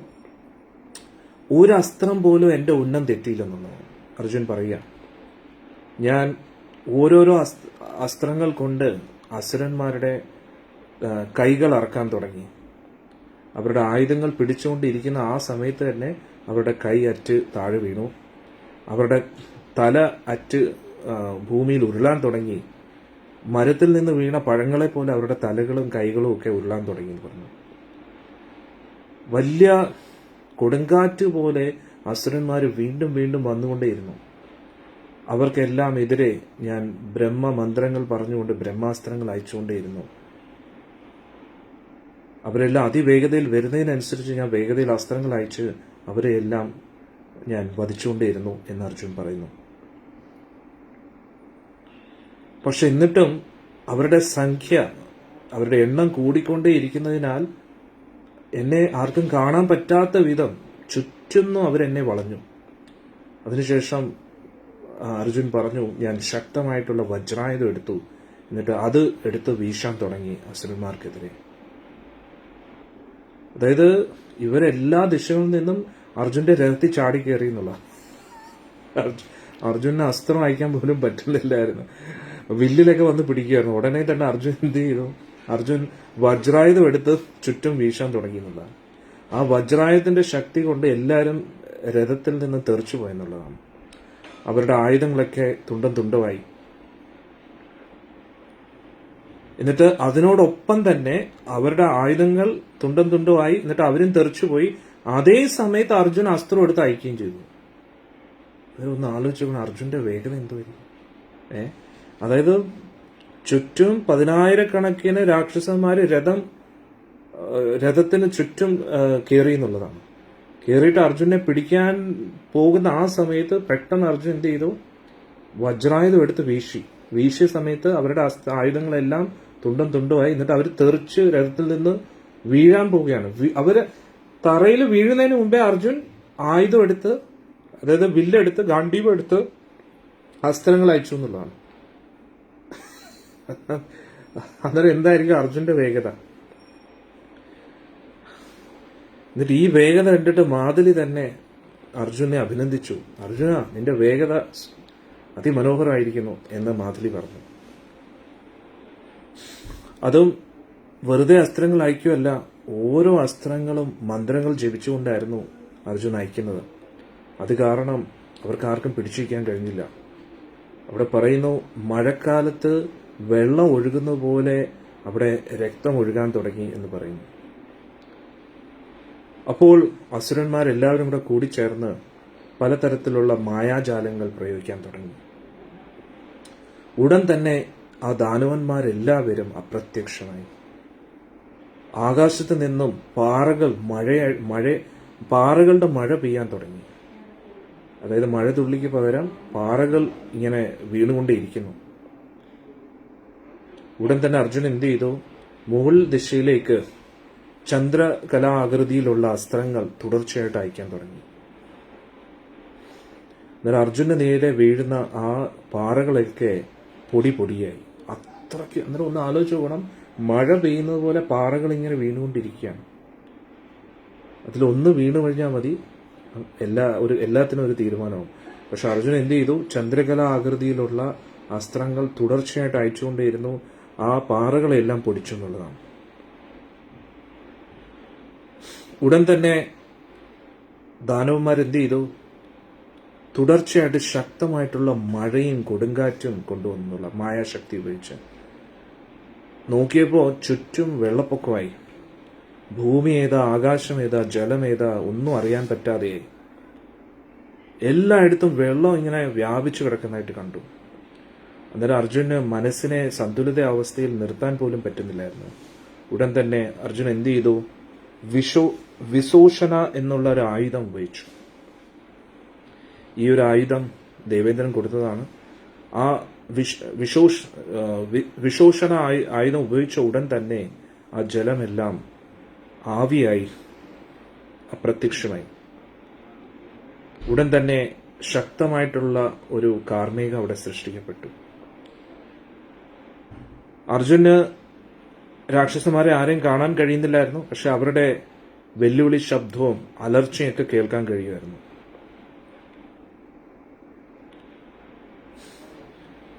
ഒരു അസ്ത്രം പോലും എന്റെ ഉന്നം തെറ്റിയില്ലെന്നുള്ളതാണ് അർജുൻ പറയുക. ഞാൻ ഓരോരോ അസ്ത്രങ്ങൾ കൊണ്ട് അസുരന്മാരുടെ കൈകൾ അറക്കാൻ തുടങ്ങി. അവരുടെ ആയുധങ്ങൾ പിടിച്ചുകൊണ്ടിരിക്കുന്ന ആ സമയത്ത് തന്നെ അവരുടെ കൈ അറ്റ് താഴെ വീണു. അവരുടെ തല അറ്റ് ഭൂമിയിൽ ഉരുളാൻ തുടങ്ങി. മരത്തിൽ നിന്ന് വീണ പഴങ്ങളെ പോലെ അവരുടെ തലകളും കൈകളും ഒക്കെ ഉരുളാൻ തുടങ്ങി എന്ന് പറഞ്ഞു. വലിയ കൊടുങ്കാറ്റ് പോലെ അസുരന്മാർ വീണ്ടും വീണ്ടും വന്നുകൊണ്ടേയിരുന്നു. അവർക്കെല്ലാം എതിരെ ഞാൻ ബ്രഹ്മമന്ത്രങ്ങൾ പറഞ്ഞുകൊണ്ട് ബ്രഹ്മാസ്ത്രങ്ങൾ അയച്ചുകൊണ്ടേയിരുന്നു. അവരെല്ലാം അതിവേഗതയിൽ വരുന്നതിനനുസരിച്ച് ഞാൻ വേഗതയിൽ അസ്ത്രങ്ങൾ അയച്ച് അവരെ എല്ലാം ഞാൻ വധിച്ചുകൊണ്ടേയിരുന്നു എന്ന് അർജുൻ പറയുന്നു. പക്ഷെ എന്നിട്ടും അവരുടെ സംഖ്യ, അവരുടെ എണ്ണം കൂടിക്കൊണ്ടേയിരിക്കുന്നതിനാൽ എന്നെ ആർക്കും കാണാൻ പറ്റാത്ത വിധം ചുറ്റുന്നു അവരെന്നെ വളഞ്ഞു. അതിനുശേഷം അർജുൻ പറഞ്ഞു, ഞാൻ ശക്തമായിട്ടുള്ള വജ്രായുധം എടുത്തു, എന്നിട്ട് അത് എടുത്ത് വീശാൻ തുടങ്ങി അസുരന്മാർക്കെതിരെ. അതായത് ഇവരെല്ലാ ദിശകളിൽ നിന്നും അർജുന്റെ രഥത്തിൽ ചാടി കയറി എന്നുള്ള. അർജുനന് അസ്ത്രം അയക്കാൻ പോലും പറ്റുന്നില്ലായിരുന്നു. വില്ലിലൊക്കെ വന്ന് പിടിക്കുകയായിരുന്നു. ഉടനെ തന്നെ അർജുൻ എന്ത് ചെയ്തു? അർജുൻ വജ്രായുധം എടുത്ത് ചുറ്റും വീശാൻ തുടങ്ങി എന്നുള്ളതാണ്. ആ വജ്രായുധത്തിന്റെ ശക്തി കൊണ്ട് എല്ലാവരും രഥത്തിൽ നിന്ന് തെറിച്ചു പോയെന്നുള്ളതാണ്. അവരുടെ ആയുധങ്ങളൊക്കെ തുണ്ടം തുണ്ടമായി. എന്നിട്ട് അതിനോടൊപ്പം തന്നെ അവരുടെ ആയുധങ്ങൾ തുണ്ടം തുണ്ടമായി. എന്നിട്ട് അവരും തെറിച്ചുപോയി. അതേ സമയത്ത് അർജുൻ അസ്ത്രം എടുത്ത് അയക്കുകയും ചെയ്തു. ഒന്ന് ആലോചിച്ചോക്കണം, അർജുന്റെ വേഗത എന്തുമായിരിക്കും? അതായത് ചുറ്റും 10,000-കണക്കിന് രാക്ഷസന്മാര് രഥത്തിന് ചുറ്റും കയറി എന്നുള്ളതാണ്. കയറിയിട്ട് അർജുനെ പിടിക്കാൻ പോകുന്ന ആ സമയത്ത് പെട്ടെന്ന് അർജുൻ എന്ത് ചെയ്തു? വജ്രായുധം എടുത്ത് വീശിയ സമയത്ത് അവരുടെ ആയുധങ്ങളെല്ലാം തുണ്ടം തുണ്ടുമായി. എന്നിട്ട് അവർ തെറിച്ച് രഥത്തിൽ നിന്ന് വീഴാൻ പോവുകയാണ്. അവര് തറയിൽ വീഴുന്നതിന് മുമ്പേ അർജുൻ ആയുധം എടുത്ത്, അതായത് വില്ലെടുത്ത്, ഗാണ്ഡീവം എടുത്ത് അസ്ത്രങ്ങൾ അയച്ചു എന്നുള്ളതാണ്. അന്നേരം എന്തായിരിക്കും അർജുന്റെ വേഗത? എന്നിട്ട് ഈ വേഗത കണ്ടിട്ട് മാതലി തന്നെ അർജുനെ അഭിനന്ദിച്ചു. അർജുന, നിന്റെ വേഗത അതിമനോഹരമായിരിക്കുന്നു എന്ന് മാതലി പറഞ്ഞു. അതും വെറുതെ അസ്ത്രങ്ങൾ അയക്കുകയല്ല, ഓരോ അസ്ത്രങ്ങളും മന്ത്രങ്ങൾ ജപിച്ചുകൊണ്ടായിരുന്നു അർജുൻ അയക്കുന്നത്. അത് കാരണം അവർക്ക് ആർക്കും പിടിച്ചിരിക്കാൻ കഴിഞ്ഞില്ല. അവിടെ പറയുന്നു, മഴക്കാലത്ത് വെള്ളം ഒഴുകുന്ന പോലെ അവിടെ രക്തം ഒഴുകാൻ തുടങ്ങി എന്ന് പറയുന്നു. അപ്പോൾ അസുരന്മാരെല്ലാവരും കൂടെ കൂടിച്ചേർന്ന് പലതരത്തിലുള്ള മായാജാലങ്ങൾ പ്രയോഗിക്കാൻ തുടങ്ങി. ഉടൻ തന്നെ ആ ദാനവന്മാരെല്ലാവരും അപ്രത്യക്ഷമായി. ആകാശത്ത് നിന്നും പാറകളുടെ മഴ പെയ്യാൻ തുടങ്ങി. അതായത് മഴ തുള്ളിക്ക് പകരം പാറകൾ ഇങ്ങനെ വീണുകൊണ്ടേയിരിക്കുന്നു. ഉടൻ തന്നെ അർജുൻ എന്ത് ചെയ്തു? മുകൾ ദിശയിലേക്ക് ചന്ദ്രകലാകൃതിയിലുള്ള അസ്ത്രങ്ങൾ തുടർച്ചയായിട്ട് അയക്കാൻ തുടങ്ങി. എന്നാൽ അർജുന്റെ നേരെ വീഴുന്ന ആ പാറകളൊക്കെ പൊടിയായി. അത്രയ്ക്ക് അന്നേരം ഒന്ന് ആലോചിച്ച് പോകണം, മഴ പെയ്യുന്നത് പോലെ പാറകൾ ഇങ്ങനെ വീണുകൊണ്ടിരിക്കുകയാണ്. അതിലൊന്ന് വീണു കഴിഞ്ഞാൽ മതി, എല്ലാത്തിനും ഒരു തീരുമാനവും. പക്ഷെ അർജുൻ എന്ത് ചെയ്തു? ചന്ദ്രകല ആകൃതിയിലുള്ള അസ്ത്രങ്ങൾ തുടർച്ചയായിട്ട് അയച്ചുകൊണ്ടേയിരുന്നു. ആ പാറകളെല്ലാം പൊടിച്ചു എന്നുള്ളതാണ്. ഉടൻ തന്നെ ദാനവന്മാരെന്ത് ചെയ്തു? തുടർച്ചയായിട്ട് ശക്തമായിട്ടുള്ള മഴയും കൊടുങ്കാറ്റും കൊണ്ടുവന്നുള്ള മായാശക്തി ഉപയോഗിച്ച് നോക്കിയപ്പോൾ ചുറ്റും വെള്ളപ്പൊക്കമായി. ഭൂമി ഏതാ, ആകാശം ഏതാ, ജലം ഏതാ ഒന്നും അറിയാൻ പറ്റാതെയായി. എല്ലായിടത്തും വെള്ളം ഇങ്ങനെ വ്യാപിച്ചു കിടക്കുന്നതായിട്ട് കണ്ടു. അന്നേരം അർജുന് മനസ്സിനെ സന്തുലിത അവസ്ഥയിൽ നിർത്താൻ പോലും പറ്റുന്നില്ലായിരുന്നു. ഉടൻ തന്നെ അർജുൻ എന്ത് ചെയ്തു? വിശോഷണ എന്നുള്ള ഒരു ആയുധം ഉപയോഗിച്ചു. ഈ ഒരു ആയുധം ദേവേന്ദ്രൻ കൊടുത്തതാണ്. ആ വിശോഷണ ആയുധം ഉപയോഗിച്ച ഉടൻ തന്നെ ആ ജലമെല്ലാം ആവിയായി അപ്രത്യക്ഷമായി. ഉടൻ തന്നെ ശക്തമായിട്ടുള്ള ഒരു കാർമേഘം അവിടെ സൃഷ്ടിക്കപ്പെട്ടു. അർജുന് രാക്ഷസന്മാരെ ആരെയും കാണാൻ കഴിയുന്നില്ലായിരുന്നു. പക്ഷെ അവരുടെ വെല്ലുവിളി ശബ്ദവും അലർച്ചയൊക്കെ കേൾക്കാൻ കഴിയുമായിരുന്നു.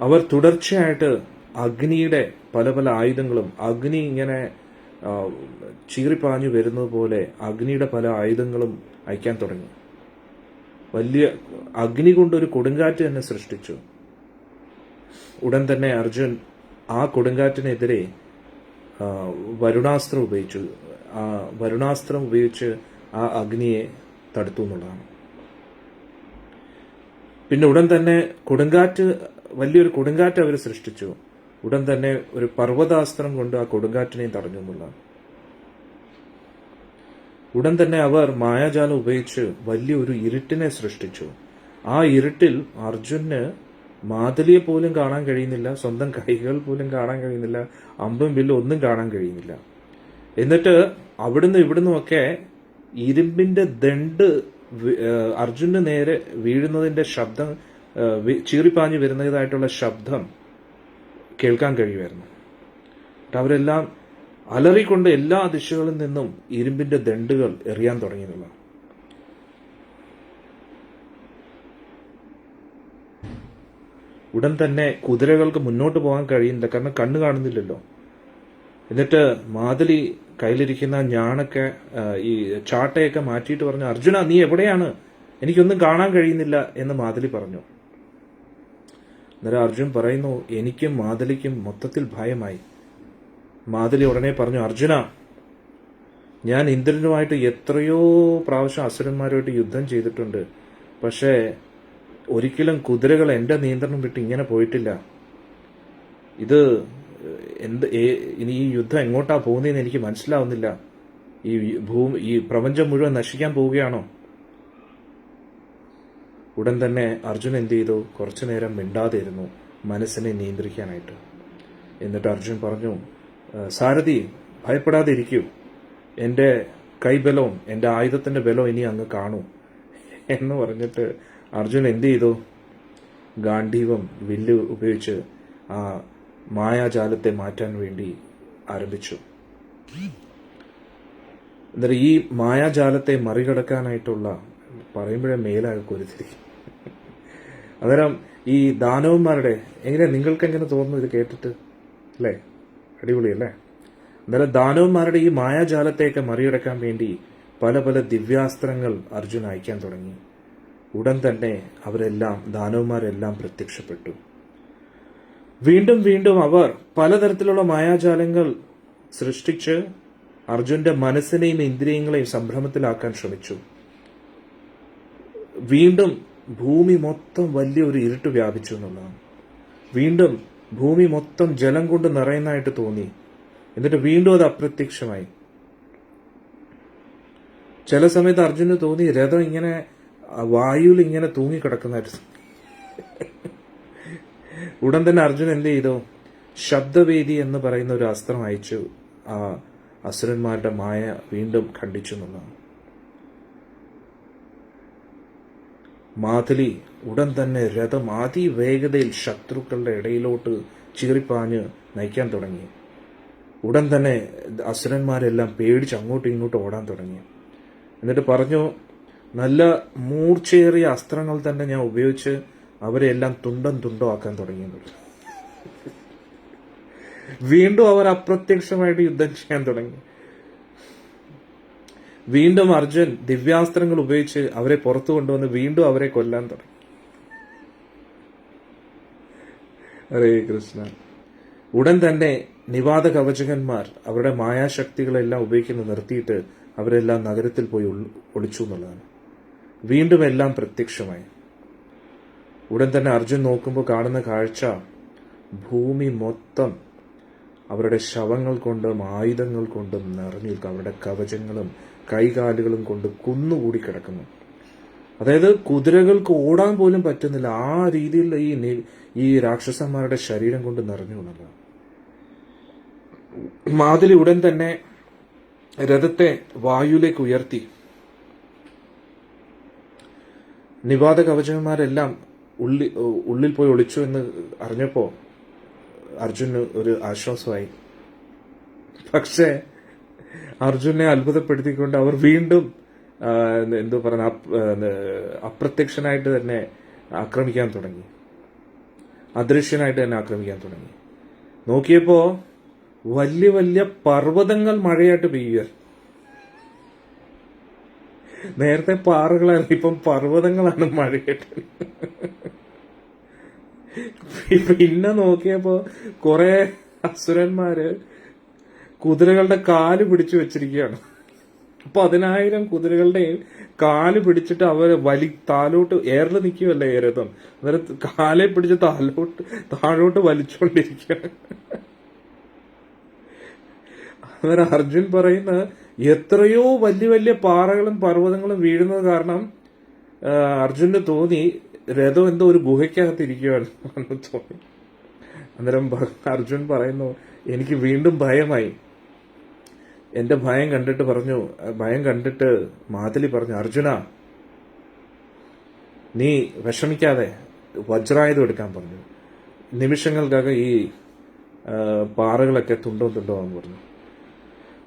അവർ തുടർച്ചയായിട്ട് അഗ്നിയുടെ പല ആയുധങ്ങളും, അഗ്നി ഇങ്ങനെ ചീറിപ്പാഞ്ഞു വരുന്നത് പോലെ അഗ്നിയുടെ പല ആയുധങ്ങളും അയക്കാൻ തുടങ്ങി. വലിയ അഗ്നി കൊണ്ടൊരു കൊടുങ്കാറ്റ് തന്നെ സൃഷ്ടിച്ചു. ഉടൻ തന്നെ അർജുൻ ആ കൊടുങ്കാറ്റിനെതിരെ വരുണാസ്ത്രം ഉപയോഗിച്ചു. ആ വരുണാസ്ത്രം ഉപയോഗിച്ച് ആ അഗ്നിയെ തടുത്തു എന്നുള്ളതാണ്. പിന്നെ ഉടൻ തന്നെ കൊടുങ്കാറ്റ്, വലിയൊരു കൊടുങ്കാറ്റ് അവർ സൃഷ്ടിച്ചു. ഉടൻ തന്നെ ഒരു പർവ്വതാസ്ത്രം കൊണ്ട് ആ കൊടുങ്കാറ്റിനെയും തടഞ്ഞു എന്നുള്ളതാണ്. ഉടൻ തന്നെ അവർ മായാജാലം ഉപയോഗിച്ച് വലിയൊരു ഇരുട്ടിനെ സൃഷ്ടിച്ചു. ആ ഇരുട്ടിൽ അർജുന് മാതലിയെ പോലും കാണാൻ കഴിയുന്നില്ല, സ്വന്തം കൈകൾ പോലും കാണാൻ കഴിയുന്നില്ല, അമ്പും വില്ലും ഒന്നും കാണാൻ കഴിയുന്നില്ല. എന്നിട്ട് അവിടുന്ന് ഇവിടുന്നുമൊക്കെ ഇരുമ്പിന്റെ ദണ്ട് അർജുന് നേരെ വീഴുന്നതിന്റെ ശബ്ദം, ചീറിപ്പാഞ്ഞു വരുന്നതായിട്ടുള്ള ശബ്ദം കേൾക്കാൻ കഴിയുമായിരുന്നു. അവരെല്ലാം അലറിക്കൊണ്ട് എല്ലാ ദിശകളിൽ നിന്നും ഇരുമ്പിന്റെ ദണ്ടുകൾ എറിയാൻ തുടങ്ങിയതല്ല. ഉടൻ തന്നെ കുതിരകൾക്ക് മുന്നോട്ട് പോകാൻ കഴിയുന്നില്ല, കാരണം കണ്ണ് കാണുന്നില്ലല്ലോ. എന്നിട്ട് മാതലി കയ്യിലിരിക്കുന്ന ഞാണൊക്കെ, ഈ ചാട്ടയൊക്കെ മാറ്റിയിട്ട് പറഞ്ഞു, അർജുന നീ എവിടെയാണ്, എനിക്കൊന്നും കാണാൻ കഴിയുന്നില്ല എന്ന് മാതലി പറഞ്ഞു. അന്നേരം അർജുൻ പറയുന്നു, എനിക്കും മാതലിക്കും മൊത്തത്തിൽ ഭയമായി. മാതലി ഉടനെ പറഞ്ഞു, അർജുന, ഞാൻ ഇന്ദ്രനുമായിട്ട് എത്രയോ പ്രാവശ്യം അസുരന്മാരുമായിട്ട് യുദ്ധം ചെയ്തിട്ടുണ്ട്, പക്ഷേ ഒരിക്കലും കുതിരകൾ എന്റെ നിയന്ത്രണം വിട്ട് ഇങ്ങനെ പോയിട്ടില്ല. ഇത് ഇനി ഈ യുദ്ധം എങ്ങോട്ടാ പോകുന്നതെന്ന് എനിക്ക് മനസ്സിലാവുന്നില്ല. ഈ പ്രപഞ്ചം മുഴുവൻ നശിക്കാൻ പോവുകയാണോ? ഉടൻ തന്നെ അർജുൻ എന്ത് ചെയ്തു? കുറച്ചു നേരം മിണ്ടാതെ ഇരുന്നു, മനസ്സിനെ നിയന്ത്രിക്കാനായിട്ട്. എന്നിട്ട് അർജുൻ പറഞ്ഞു, സാരഥി, ഭയപ്പെടാതെ ഇരിക്കൂ, എന്റെ കൈബലവും എന്റെ ആയുധത്തിന്റെ ബലവും ഇനി അങ്ങ് കാണൂ എന്ന് പറഞ്ഞിട്ട് അർജുൻ എന്ത് ചെയ്തു? ഗാണ്ഡീവം, വില്ല് ഉപയോഗിച്ച് ആ മായാജാലത്തെ മാറ്റാൻ വേണ്ടി ആരംഭിച്ചു. എന്നിട്ട് ഈ മായാജാലത്തെ മറികടക്കാനായിട്ടുള്ള, പറയുമ്പോഴേ മേലാകെ കൊരുത്തിരി. അന്നേരം ഈ ദാനവന്മാരുടെ നിങ്ങൾക്ക് എങ്ങനെ തോന്നുന്നു ഇത് കേട്ടിട്ട്? അല്ലേ, അടിപൊളിയല്ലേ? അന്നേരം ദാനവന്മാരുടെ ഈ മായാജാലത്തെയൊക്കെ മറികടക്കാൻ വേണ്ടി പല പല ദിവ്യാസ്ത്രങ്ങൾ അർജുൻ അയക്കാൻ തുടങ്ങി. ഉടൻ തന്നെ അവരെല്ലാം, ദാനവന്മാരെല്ലാം പ്രത്യക്ഷപ്പെട്ടു. വീണ്ടും വീണ്ടും അവർ പലതരത്തിലുള്ള മായാജാലങ്ങൾ സൃഷ്ടിച്ച് അർജുന്റെ മനസ്സിനെയും ഇന്ദ്രിയങ്ങളെയും സംഭ്രമത്തിലാക്കാൻ ശ്രമിച്ചു. വീണ്ടും ഭൂമി മൊത്തം വലിയൊരു ഇരുട്ട് വ്യാപിച്ചു എന്നുള്ളതാണ്. വീണ്ടും ഭൂമി മൊത്തം ജലം കൊണ്ട് നിറയുന്നതായിട്ട് തോന്നി. എന്നിട്ട് വീണ്ടും അത് അപ്രത്യക്ഷമായി. ചില സമയത്ത് അർജുന് തോന്നി രഥം ഇങ്ങനെ വായുവിൽ ഇങ്ങനെ തൂങ്ങിക്കിടക്കുന്നതായിട്ട്. ഉടൻ തന്നെ അർജുൻ എന്ത് ചെയ്തു? ശബ്ദവേദി എന്ന് പറയുന്ന ഒരു അസ്ത്രം അയച്ചു. ആ അസുരന്മാരുടെ മായ വീണ്ടും ഖണ്ഡിച്ചു എന്നുള്ളതാണ്. മാതലി ഉടൻ തന്നെ രഥം അതിവേഗതയിൽ ശത്രുക്കളുടെ ഇടയിലോട്ട് ചീറിപ്പാഞ്ഞ് നയിക്കാൻ തുടങ്ങി. ഉടൻ തന്നെ അസുരന്മാരെല്ലാം പേടിച്ച് അങ്ങോട്ടും ഇങ്ങോട്ടും ഓടാൻ തുടങ്ങി. എന്നിട്ട് പറഞ്ഞു, നല്ല മൂർച്ചയേറിയ അസ്ത്രങ്ങൾ തന്നെ ഞാൻ ഉപയോഗിച്ച് അവരെ എല്ലാം തുണ്ടം തുണ്ടോ ആക്കാൻ തുടങ്ങിയത്. വീണ്ടും അവർ അപ്രത്യക്ഷമായിട്ട് യുദ്ധം ചെയ്യാൻ തുടങ്ങി. വീണ്ടും അർജുൻ ദിവ്യാസ്ത്രങ്ങൾ ഉപയോഗിച്ച് അവരെ പുറത്തു കൊണ്ടുവന്ന് വീണ്ടും അവരെ കൊല്ലാൻ തുടങ്ങി. ഹരേ കൃഷ്ണ. ഉടൻ തന്നെ നിവാത കവചകന്മാർ അവരുടെ മായാശക്തികളെല്ലാം ഉപയോഗിക്കുന്നത് നിർത്തിയിട്ട് അവരെല്ലാം നഗരത്തിൽ പോയി ഒളിച്ചു എന്നുള്ളതാണ്. വീണ്ടും എല്ലാം പ്രത്യക്ഷമായി. ഉടൻ തന്നെ അർജുൻ നോക്കുമ്പോൾ കാണുന്ന കാഴ്ച, ഭൂമി മൊത്തം അവരുടെ ശവങ്ങൾ കൊണ്ടും ആയുധങ്ങൾ കൊണ്ടും നിറഞ്ഞു നിൽക്കും. അവരുടെ കവചങ്ങളും കൈകാലുകളും കൊണ്ട് കുന്നുകൂടി കിടക്കുന്നു. അതായത് കുതിരകൾക്ക് ഓടാൻ പോലും പറ്റുന്നില്ല. ആ രീതിയിൽ ഈ രാക്ഷസന്മാരുടെ ശരീരം കൊണ്ട് നിറഞ്ഞു എന്നുള്ളതാണ്. മാതലി ഉടൻ തന്നെ രഥത്തെ വായുവിലേക്ക് ഉയർത്തി. നിവാത കവചന്മാരെല്ലാം ഉള്ളിൽ പോയി ഒളിച്ചു എന്ന് അറിഞ്ഞപ്പോ അർജുന് ഒരു ആശ്വാസമായി. പക്ഷേ അർജുനെ അത്ഭുതപ്പെടുത്തിക്കൊണ്ട് അവർ വീണ്ടും അപ്രത്യക്ഷനായിട്ട് തന്നെ ആക്രമിക്കാൻ തുടങ്ങി. അദൃശ്യനായിട്ട് തന്നെ ആക്രമിക്കാൻ തുടങ്ങി. നോക്കിയപ്പോ വലിയ വലിയ പർവ്വതങ്ങൾ മഴയായിട്ട് പെയ്യുക. നേരത്തെ പാറകളായിരുന്നു, ഇപ്പം പർവ്വതങ്ങളാണ് മഴയായിട്ട്. പിന്നെ നോക്കിയപ്പോ കുറെ അസുരന്മാര് കുതിരകളുടെ കാല് പിടിച്ചു വെച്ചിരിക്കുകയാണ്. 10,000 കുതിരകളുടെയും കാല് പിടിച്ചിട്ട് അവര് താഴോട്ട് എയറിൽ നിൽക്കുമല്ലേ രഥം, അന്നേരം കാലെ പിടിച്ച് താഴോട്ട് വലിച്ചോണ്ടിരിക്കുക. അന്നേരം അർജുൻ പറയുന്ന എത്രയോ വലിയ വലിയ പാറകളും പർവ്വതങ്ങളും വീഴുന്നത് കാരണം അർജുന് തോന്നി രഥം എന്തോ ഒരു ഗുഹയ്ക്കകത്തിരിക്കുകയാണ് തോന്നി. അന്നേരം അർജുൻ പറയുന്നു, എനിക്ക് വീണ്ടും ഭയമായി. എന്റെ ഭയം കണ്ടിട്ട് മാതലി പറഞ്ഞു, അർജുന നീ വിഷമിക്കാതെ വജ്രായുധം എടുക്കാൻ പറഞ്ഞു. നിമിഷങ്ങൾക്കകം ഈ പാറകളൊക്കെ തുണ്ടോ എന്ന് പറഞ്ഞു.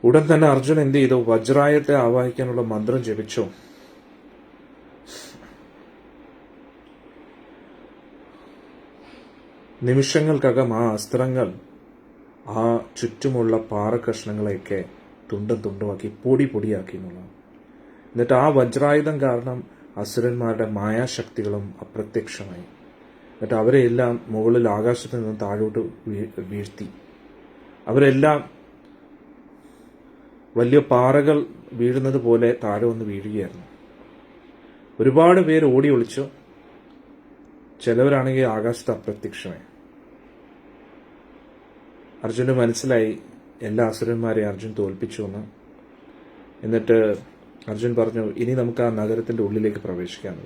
ഉടൻ തന്നെ അർജുൻ എന്ത് ചെയ്തു, വജ്രായുധത്തെ ആവാഹിക്കാനുള്ള മന്ത്രം ജപിച്ചു. നിമിഷങ്ങൾക്കകം ആ അസ്ത്രങ്ങൾ ആ ചുറ്റുമുള്ള പാറക്കഷ്ണങ്ങളെയൊക്കെ തുണ്ടുമാക്കി പൊടിയാക്കി എന്നുള്ളതാണ്. എന്നിട്ട് ആ വജ്രായുധം കാരണം അസുരന്മാരുടെ മായാശക്തികളും അപ്രത്യക്ഷമായി. എന്നിട്ട് അവരെല്ലാം മുകളിൽ ആകാശത്ത് നിന്ന് താഴോട്ട് വീഴ്ത്തി. അവരെല്ലാം വലിയ പാറകൾ വീഴുന്നത് പോലെ താഴെ വന്ന് വീഴുകയായിരുന്നു. ഒരുപാട് പേര് ഓടി ഒളിച്ചു. ചിലവരാണെങ്കിൽ ആകാശത്ത് അപ്രത്യക്ഷമായി. അർജുന് മനസ്സിലായി എല്ലാ അസുരന്മാരെയും അർജുൻ തോൽപ്പിച്ചു എന്ന്. എന്നിട്ട് അർജുൻ പറഞ്ഞു, ഇനി നമുക്ക് ആ നഗരത്തിന്റെ ഉള്ളിലേക്ക് പ്രവേശിക്കാം.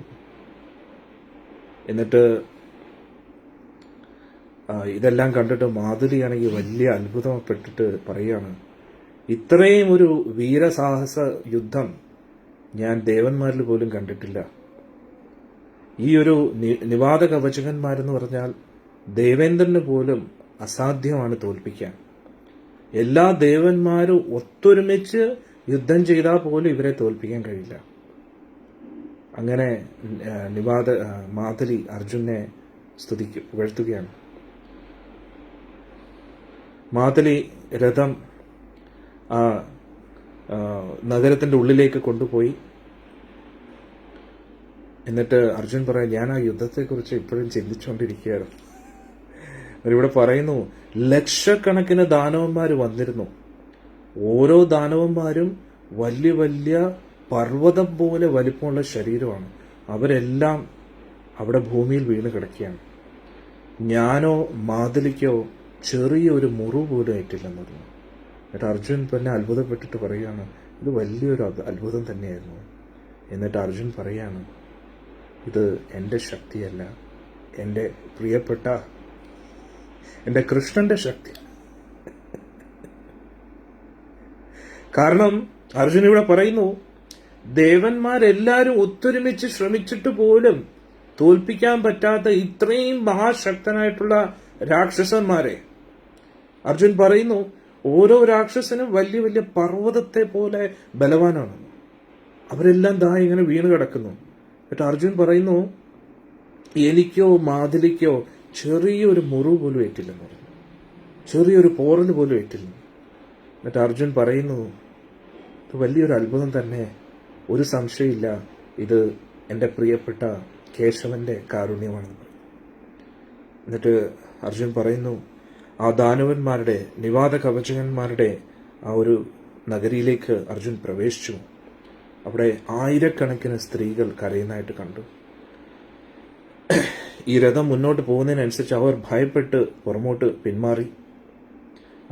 എന്നിട്ട് ഇതെല്ലാം കണ്ടിട്ട് മാധുരിയാണെങ്കിൽ വലിയ അത്ഭുതപ്പെട്ടിട്ട് പറയാണ്, ഇത്രയും ഒരു വീരസാഹസ യുദ്ധം ഞാൻ ദേവന്മാരിൽ പോലും കണ്ടിട്ടില്ല. ഈ ഒരു നിവാത കവചകന്മാരെന്ന് പറഞ്ഞാൽ ദേവേന്ദ്രന് പോലും അസാധ്യമാണ് തോൽപ്പിക്കാൻ. എല്ലാ ദേവന്മാരും ഒത്തൊരുമിച്ച് യുദ്ധം ചെയ്താൽ പോലും ഇവരെ തോൽപ്പിക്കാൻ കഴിയില്ല. അങ്ങനെ മാതലി അർജുനെ പുകഴ്ത്തുകയാണ്. മാതലി രഥം ആ നഗരത്തിന്റെ ഉള്ളിലേക്ക് കൊണ്ടുപോയി. എന്നിട്ട് അർജുൻ പറയാം, ഞാൻ ആ യുദ്ധത്തെക്കുറിച്ച് ഇപ്പോഴും ചിന്തിച്ചുകൊണ്ടിരിക്കുകയായിരുന്നു. ഇവിടെ പറയുന്നു, ലക്ഷക്കണക്കിന് ദാനവന്മാർ വന്നിരുന്നു. ഓരോ ദാനവന്മാരും വലിയ വലിയ പർവ്വതം പോലെ വലിപ്പമുള്ള ശരീരമാണ്. അവരെല്ലാം അവിടെ ഭൂമിയിൽ വീണ് കിടക്കുകയാണ്. ഞാനോ മാതലിക്കോ ചെറിയൊരു മുറിവ് പോലും ഏറ്റില്ലെന്ന് പറഞ്ഞു. എന്നിട്ട് അർജുൻ പിന്നെ അത്ഭുതപ്പെട്ടിട്ട് പറയുകയാണ്, ഇത് വലിയൊരു അത്ഭുതം തന്നെയായിരുന്നു. എന്നിട്ട് അർജുൻ പറയാണ്, ഇത് എൻ്റെ ശക്തിയല്ല, എൻ്റെ പ്രിയപ്പെട്ട എൻ്റെ കൃഷ്ണന്റെ ശക്തി. കാരണം അർജുൻ ഇവിടെ പറയുന്നു, ദേവന്മാരെല്ലാരും ഒത്തൊരുമിച്ച് ശ്രമിച്ചിട്ട് പോലും തോൽപ്പിക്കാൻ പറ്റാത്ത ഇത്രയും മഹാശക്തനായിട്ടുള്ള രാക്ഷസന്മാരെ അർജുൻ പറയുന്നു, ഓരോ രാക്ഷസനും വലിയ വലിയ പർവ്വതത്തെ പോലെ ബലവാനാണ്. അവരെല്ലാം ഇങ്ങനെ വീണ് കിടക്കുന്നു. എന്നിട്ട് അർജുൻ പറയുന്നു, എനിക്കോ മാതിലിക്കോ ചെറിയൊരു മുറിവ് പോലും ഏറ്റില്ലെന്ന് പറഞ്ഞു, ചെറിയൊരു പോറൽ പോലും ഏറ്റില്ല. എന്നിട്ട് അർജുൻ പറയുന്നു, ഇത് വലിയൊരു അത്ഭുതം തന്നെ, ഒരു സംശയമില്ല, ഇത് എൻ്റെ പ്രിയപ്പെട്ട കേശവന്റെ കാരുണ്യമാണെന്ന്. എന്നിട്ട് അർജുൻ പറയുന്നു, ആ ദാനവന്മാരുടെ നിവാത കവചകന്മാരുടെ ആ ഒരു നഗരിയിലേക്ക് അർജുൻ പ്രവേശിച്ചു. അവിടെ ആയിരക്കണക്കിന് സ്ത്രീകൾ കരയുന്നതായിട്ട് കണ്ടു. ഈ രഥം മുന്നോട്ട് പോകുന്നതിനനുസരിച്ച് അവർ ഭയപ്പെട്ട് പുറമോട്ട് പിന്മാറി.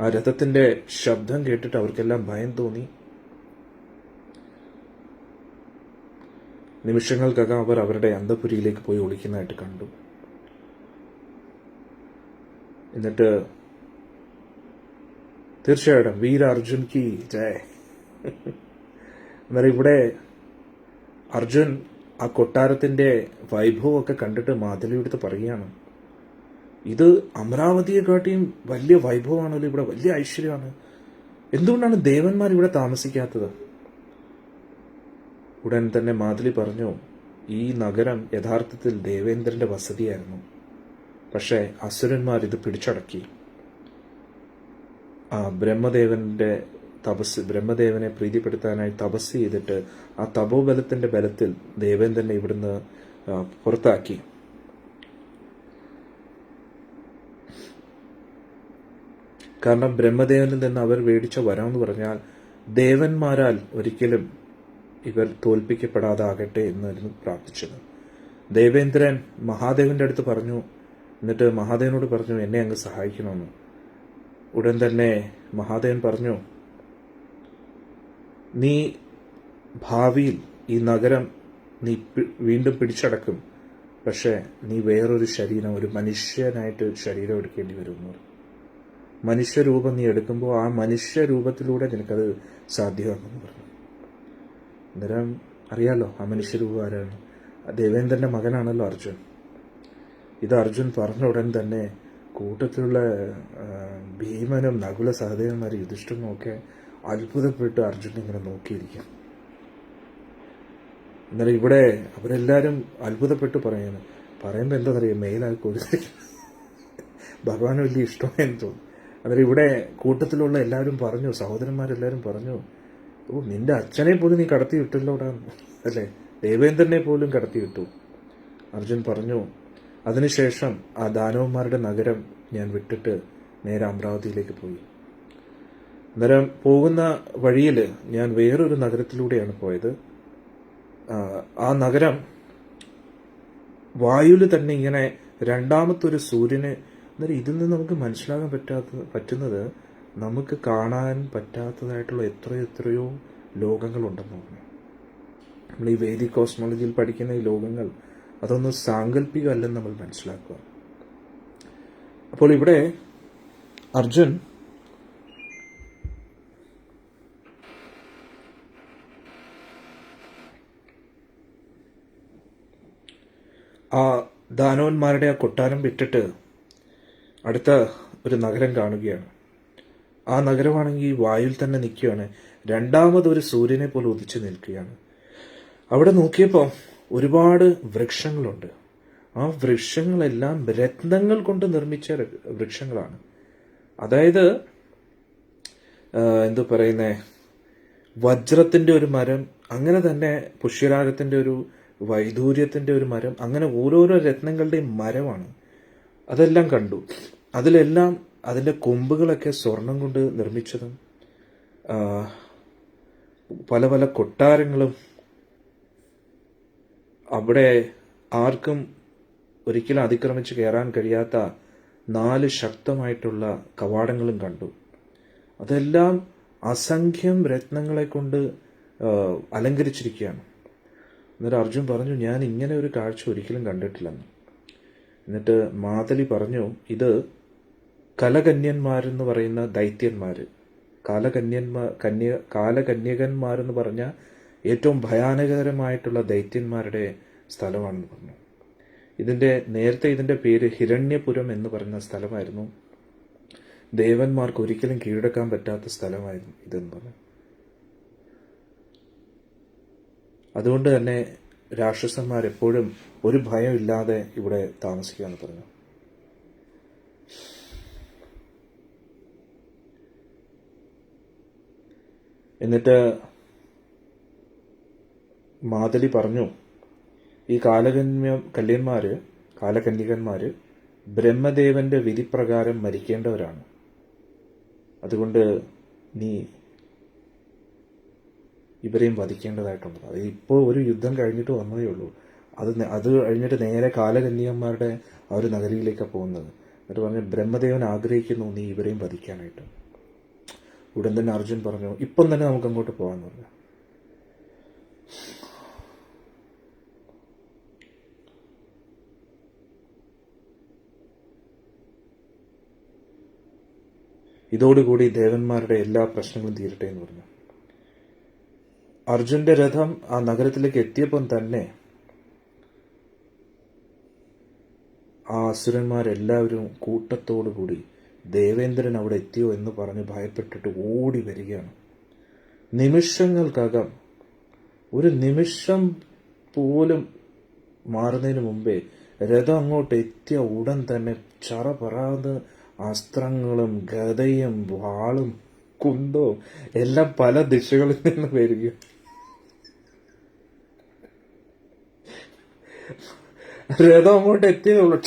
ആ രഥത്തിന്റെ ശബ്ദം കേട്ടിട്ട് അവർക്കെല്ലാം ഭയം തോന്നി. നിമിഷങ്ങൾക്കകം അവർ അവരുടെ അന്തപുരിയിലേക്ക് പോയി ഒളിക്കുന്നതായിട്ട് കണ്ടു. എന്നിട്ട് തീർച്ചയായിട്ടും വീര അർജുൻ കി ജയ്. അന്നേരം ഇവിടെ അർജുൻ ആ കൊട്ടാരത്തിന്റെ വൈഭവമൊക്കെ കണ്ടിട്ട് മാതലിയെടുത്ത് പറയുകയാണ്, ഇത് അമരാവതിയെക്കാട്ടിയും വലിയ വൈഭവമാണല്ലോ, ഇവിടെ വലിയ ഐശ്വര്യമാണ്, എന്തുകൊണ്ടാണ് ദേവന്മാർ ഇവിടെ താമസിക്കാത്തത്? ഉടൻ തന്നെ മാതലി പറഞ്ഞു, ഈ നഗരം യഥാർത്ഥത്തിൽ ദേവേന്ദ്രന്റെ വസതിയായിരുന്നു. പക്ഷേ അസുരന്മാർ ഇത് പിടിച്ചടക്കി. ആ ബ്രഹ്മദേവനെ പ്രീതിപ്പെടുത്താനായി തപസ് ചെയ്തിട്ട് ആ തപോബലത്തിന്റെ ബലത്തിൽ ദേവേന്ദ്രനെ ഇവിടുന്ന് പുറത്താക്കി. കാരണം ബ്രഹ്മദേവനിൽ നിന്ന് അവർ മേടിച്ച വരം എന്ന് പറഞ്ഞാൽ ദേവന്മാരാൽ ഒരിക്കലും ഇവർ തോൽപ്പിക്കപ്പെടാതാകട്ടെ എന്നായിരുന്നു പ്രാർത്ഥിച്ചത്. ദേവേന്ദ്രൻ മഹാദേവന്റെ അടുത്ത് പറഞ്ഞു, എന്നിട്ട് മഹാദേവനോട് പറഞ്ഞു, എന്നെ അങ്ങ് സഹായിക്കണമെന്ന്. ഉടൻ തന്നെ മഹാദേവൻ പറഞ്ഞു, നീ ഭാവിയിൽ ഈ നഗരം നീ വീണ്ടും പിടിച്ചടക്കും, പക്ഷെ നീ വേറൊരു ശരീരം, ഒരു മനുഷ്യനായിട്ട് ശരീരം എടുക്കേണ്ടി വരുമെന്ന് പറഞ്ഞു. മനുഷ്യരൂപം നീ എടുക്കുമ്പോൾ ആ മനുഷ്യരൂപത്തിലൂടെ നിനക്കത് സാധ്യമാകുമെന്ന് പറഞ്ഞു. അന്നേരം അറിയാലോ ആ മനുഷ്യരൂപം ആരാണ്? ദേവേന്ദ്രന്റെ മകനാണല്ലോ അർജുൻ. ഇത് അർജുൻ പറഞ്ഞ ഉടൻ തന്നെ കൂട്ടത്തിലുള്ള ഭീമനും നകുല സഹദേവന്മാരും യുധിഷ്ഠിരനും ഒക്കെ അത്ഭുതപ്പെട്ട് അർജുനെ ഇങ്ങനെ നോക്കിയിരിക്കും. എന്നാലും ഇവിടെ അവരെല്ലാവരും അത്ഭുതപ്പെട്ട് പറയുമ്പോൾ എന്താണെന്നറിയാം, മേലാൽ കൊടുത്ത് ഭഗവാന് വലിയ ഇഷ്ടമായെന്ന് തോന്നുന്നു. അന്നേരം ഇവിടെ കൂട്ടത്തിലുള്ള എല്ലാവരും പറഞ്ഞു, സഹോദരന്മാരെല്ലാവരും പറഞ്ഞു, ഓ നിന്റെ അച്ഛനെ പോലും നീ കടത്തി വിട്ടല്ലോടാ, അല്ലേ, ദേവേന്ദ്രനെ പോലും കടത്തി വിട്ടു. അർജുൻ പറഞ്ഞു, അതിനുശേഷം ആ ദാനവന്മാരുടെ നഗരം ഞാൻ വിട്ടിട്ട് നേരെ അമരാവതിയിലേക്ക് പോയി. അന്നേരം പോകുന്ന വഴിയിൽ ഞാൻ വേറൊരു നഗരത്തിലൂടെയാണ് പോയത്. ആ നഗരം വായുവിൽ തന്നെ ഇങ്ങനെ രണ്ടാമത്തൊരു സൂര്യന്. അന്നേരം ഇതിൽ നിന്ന് നമുക്ക് മനസ്സിലാക്കാൻ പറ്റുന്നത് നമുക്ക് കാണാൻ പറ്റാത്തതായിട്ടുള്ള എത്രയോ ലോകങ്ങളുണ്ടെന്ന് പറഞ്ഞു. നമ്മൾ ഈ വേദിക് കോസ്മോളജിയിൽ പഠിക്കുന്ന ഈ ലോകങ്ങൾ അതൊന്നും സാങ്കല്പികമല്ലെന്ന് നമ്മൾ മനസ്സിലാക്കുക. അപ്പോൾ ഇവിടെ അർജുൻ ആ ദാനവന്മാരുടെ ആ കൊട്ടാരം വിട്ടിട്ട് അടുത്ത ഒരു നഗരം കാണുകയാണ്. ആ നഗരമാണെങ്കിൽ വായുവിൽ തന്നെ നിൽക്കുകയാണ്. രണ്ടാമതൊരു സൂര്യനെ പോലെ ഉദിച്ചു നിൽക്കുകയാണ്. അവിടെ നോക്കിയപ്പോൾ ഒരുപാട് വൃക്ഷങ്ങളുണ്ട്. ആ വൃക്ഷങ്ങളെല്ലാം രത്നങ്ങൾ കൊണ്ട് നിർമ്മിച്ച വൃക്ഷങ്ങളാണ്. അതായത് എന്തു പറയുന്നേ, വജ്രത്തിന്റെ ഒരു മരം, അങ്ങനെ തന്നെ പുഷ്യരാഗത്തിന്റെ ഒരു, വൈദൂര്യത്തിന്റെ ഒരു മരം, അങ്ങനെ ഓരോരോ രത്നങ്ങളുടെയും മരമാണ്. അതെല്ലാം കണ്ടു. അതിലെല്ലാം അതിന്റെ കൊമ്പുകളൊക്കെ സ്വർണം കൊണ്ട് നിർമ്മിച്ചതും പല പല കൊട്ടാരങ്ങളും അവിടെ ആർക്കും ഒരിക്കലും അതിക്രമിച്ച് കയറാൻ കഴിയാത്ത 4 ശക്തമായിട്ടുള്ള കവാടങ്ങളും കണ്ടു. അതെല്ലാം അസംഖ്യം രത്നങ്ങളെ കൊണ്ട് അലങ്കരിച്ചിരിക്കുകയാണ്. എന്നിട്ട് അർജുൻ പറഞ്ഞു, ഞാൻ ഇങ്ങനെ ഒരു കാഴ്ച ഒരിക്കലും കണ്ടിട്ടില്ലെന്ന്. എന്നിട്ട് മാതലി പറഞ്ഞു, ഇത് കലകന്യന്മാരെന്ന് പറയുന്ന ദൈത്യന്മാര്, കാലകന്യകന്മാരെന്ന് പറഞ്ഞ ഏറ്റവും ഭയാനകരമായിട്ടുള്ള ദൈത്യന്മാരുടെ സ്ഥലമാണെന്ന് പറഞ്ഞു. നേരത്തെ ഇതിന്റെ പേര് ഹിരണ്യപുരം എന്ന് പറയുന്ന സ്ഥലമായിരുന്നു. ദേവന്മാർക്ക് ഒരിക്കലും കീഴടക്കാൻ പറ്റാത്ത സ്ഥലമായിരുന്നു ഇതെന്ന് പറഞ്ഞു. അതുകൊണ്ട് തന്നെ രാക്ഷസന്മാർ എപ്പോഴും ഒരു ഭയം ഇല്ലാതെ ഇവിടെ താമസിക്കാന്ന് പറഞ്ഞു. എന്നിട്ട് മാതലി പറഞ്ഞു, ഈ കാലകന്യകന്മാര് ബ്രഹ്മദേവന്റെ വിധിപ്രകാരം മരിക്കേണ്ടവരാണ്. അതുകൊണ്ട് നീ ഇവരെയും വധിക്കേണ്ടതായിട്ടുണ്ട്. അത് ഇപ്പോൾ ഒരു യുദ്ധം കഴിഞ്ഞിട്ട് വന്നതേ ഉള്ളൂ. അത് കഴിഞ്ഞിട്ട് നേരെ കാലകന്യകന്മാരുടെ ആ ഒരു നഗരിയിലേക്കാണ് പോകുന്നത്. എന്നിട്ട് പറഞ്ഞു, ബ്രഹ്മദേവൻ ആഗ്രഹിക്കുന്നു നീ ഇവരെയും വധിക്കാനായിട്ട്. ഉടൻ തന്നെ അർജുൻ പറഞ്ഞു, ഇപ്പം തന്നെ നമുക്ക് അങ്ങോട്ട് പോകാമെന്ന് പറഞ്ഞു. ഇതോടുകൂടി ദേവന്മാരുടെ എല്ലാ പ്രശ്നങ്ങളും തീരട്ടെ എന്ന് പറഞ്ഞു. അർജുന്റെ രഥം ആ നഗരത്തിലേക്ക് എത്തിയപ്പം തന്നെ ആ അസുരന്മാരെല്ലാവരും കൂട്ടത്തോടുകൂടി ദേവേന്ദ്രൻ അവിടെ എത്തിയോ എന്ന് പറഞ്ഞ് ഭയപ്പെട്ടിട്ട് ഓടി വരികയാണ്. നിമിഷങ്ങൾക്കകം, ഒരു നിമിഷം പോലും മാറുന്നതിന് മുമ്പേ രഥം അങ്ങോട്ട് എത്തിയ ഉടൻ തന്നെ ചറപറാന്ന് അസ്ത്രങ്ങളും ഗദയും വാളും കുന്തവും എല്ലാം പല ദിശകളിൽ നിന്ന് വരിക. രഥം അങ്ങോട്ട് എത്തിയതുള്ളൂ,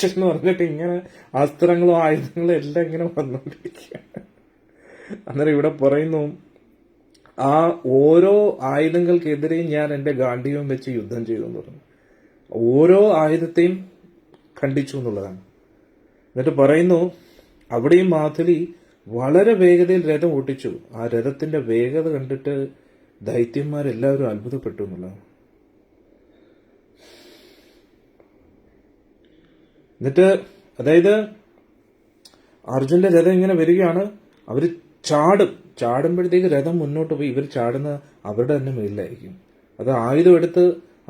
എന്ന് പറഞ്ഞിട്ട് ഇങ്ങനെ അസ്ത്രങ്ങളും ആയുധങ്ങളും എല്ലാം ഇങ്ങനെ വന്നുകൊണ്ടിരിക്കുക. അന്നേരം ഇവിടെ പറയുന്നു, ആ ഓരോ ആയുധങ്ങൾക്കെതിരെയും ഞാൻ എന്റെ ഗാന്ഡീവം വെച്ച് യുദ്ധം ചെയ്തു എന്ന് പറഞ്ഞു. ഓരോ ആയുധത്തെയും ഖണ്ഡിച്ചു എന്നുള്ളതാണ്. എന്നിട്ട് പറയുന്നു, അവിടെയും മാധുലി വളരെ വേഗതയിൽ രഥം ഓട്ടിച്ചു. ആ രഥത്തിന്റെ വേഗത കണ്ടിട്ട് ദൈത്യന്മാരെല്ലാവരും അത്ഭുതപ്പെട്ടു എന്നുള്ളതാണ്. എന്നിട്ട് അതായത് അർജുന്റെ രഥം ഇങ്ങനെ വരികയാണ്. അവര് ചാടുമ്പോഴത്തേക്ക് രഥം മുന്നോട്ട് പോയി. ഇവർ ചാടുന്ന അവരുടെ തന്നെ മേലിലായിരിക്കും. അത് ആയുധം എടുത്ത്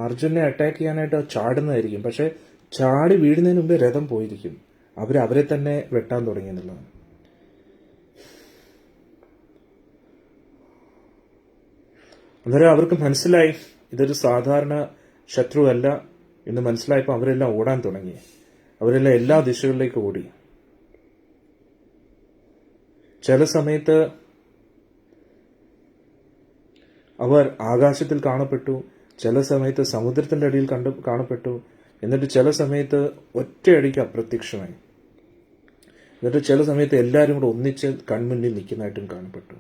അർജുനെ അറ്റാക്ക് ചെയ്യാനായിട്ട് ചാടുന്നതായിരിക്കും. പക്ഷെ ചാടി വീഴുന്നതിന് മുമ്പേ രഥം പോയിരിക്കും. അവരെ തന്നെ വെട്ടാൻ തുടങ്ങി എന്നുള്ളതാണ്. അന്നേരം അവർക്ക് മനസ്സിലായി ഇതൊരു സാധാരണ ശത്രുവല്ല എന്ന് മനസ്സിലായപ്പോൾ അവരെല്ലാം ഓടാൻ തുടങ്ങി. അവരെല്ലാം എല്ലാ ദിശകളിലേക്ക് ഓടി. ചില സമയത്ത് അവർ ആകാശത്തിൽ കാണപ്പെട്ടു, ചില സമയത്ത് സമുദ്രത്തിന്റെ അടിയിൽ കാണപ്പെട്ടു, എന്നിട്ട് ചില സമയത്ത് ഒറ്റയടിക്ക് അപ്രത്യക്ഷമായി, എന്നിട്ട് ചില സമയത്ത് എല്ലാവരും കൂടെ ഒന്നിച്ച് കൺമുന്നിൽ നിൽക്കുന്നതായിട്ടും കാണപ്പെട്ടു.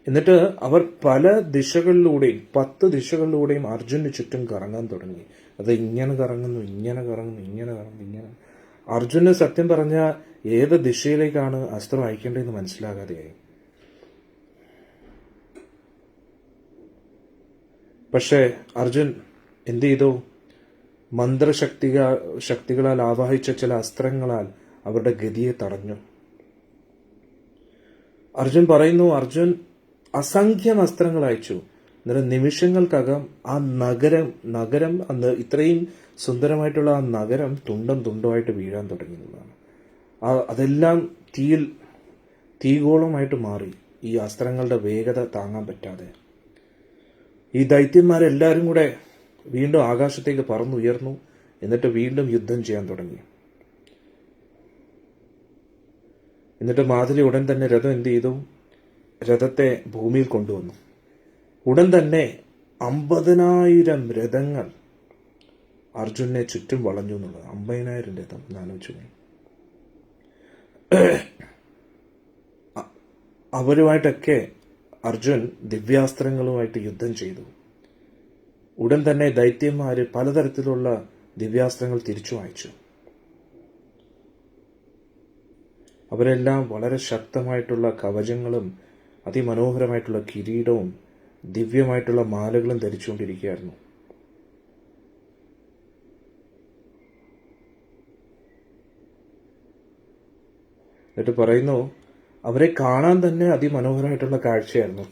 എന്നിട്ട് അവർ പല ദിശകളിലൂടെയും 10 ദിശകളിലൂടെയും അർജുന് ചുറ്റും കറങ്ങാൻ തുടങ്ങി. അത് ഇങ്ങനെ കറങ്ങുന്നു, ഇങ്ങനെ കറങ്ങുന്നു, ഇങ്ങനെ കറങ്ങുന്നു, ഇങ്ങനെ. അർജുന് സത്യം പറഞ്ഞ ഏത് ദിശയിലേക്കാണ് അസ്ത്രം അയക്കേണ്ടതെന്ന് മനസ്സിലാകാതെയായി. പക്ഷേ അർജുൻ എന്ത് ചെയ്തു? മന്ത്രശക്തികളാൽ ആവാഹിച്ച ചില അസ്ത്രങ്ങളാൽ അവരുടെ ഗതിയെ തടഞ്ഞു. അർജുൻ പറയുന്നു, അർജുൻ അസംഖ്യം അസ്ത്രങ്ങൾ അയച്ചു. എന്നിട്ട് നിമിഷങ്ങൾക്കകം ആ നഗരം അന്ന് ഇത്രയും സുന്ദരമായിട്ടുള്ള ആ നഗരം തുണ്ടമായിട്ട് വീഴാൻ തുടങ്ങിയതാണ്. അതെല്ലാം തീഗോളമായിട്ട് മാറി, ഈ അസ്ത്രങ്ങളുടെ വേഗത താങ്ങാൻ പറ്റാതെ. ഈ ദൈത്യന്മാരെല്ലാവരും കൂടെ വീണ്ടും ആകാശത്തേക്ക് പറന്നുയർന്നു. എന്നിട്ട് വീണ്ടും യുദ്ധം ചെയ്യാൻ തുടങ്ങി. എന്നിട്ട് മാധുരി ഉടൻ തന്നെ രഥം എന്ത് ചെയ്തു? രഥത്തെ ഭൂമിയിൽ കൊണ്ടുവന്നു. ഉടൻ തന്നെ 50,000 രഥങ്ങൾ അർജുനെ ചുറ്റും വളഞ്ഞു എന്നുള്ളത്. 50,000 രഥം എന്നാലോചിച്ചു. അവരുമായിട്ടൊക്കെ അർജുൻ ദിവ്യാസ്ത്രങ്ങളുമായിട്ട് യുദ്ധം ചെയ്തു. ഉടൻ തന്നെ ദൈത്യന്മാര് പലതരത്തിലുള്ള ദിവ്യാസ്ത്രങ്ങൾ തിരിച്ചു അയച്ചു. അവരെല്ലാം വളരെ ശക്തമായിട്ടുള്ള കവചങ്ങളും അതിമനോഹരമായിട്ടുള്ള കിരീടവും ദിവ്യമായിട്ടുള്ള മാലകളും ധരിച്ചുകൊണ്ടിരിക്കുകയായിരുന്നു. എന്നിട്ട് പറയുന്നു, അവരെ കാണാൻ തന്നെ അതിമനോഹരമായിട്ടുള്ള കാഴ്ചയായിരുന്നു.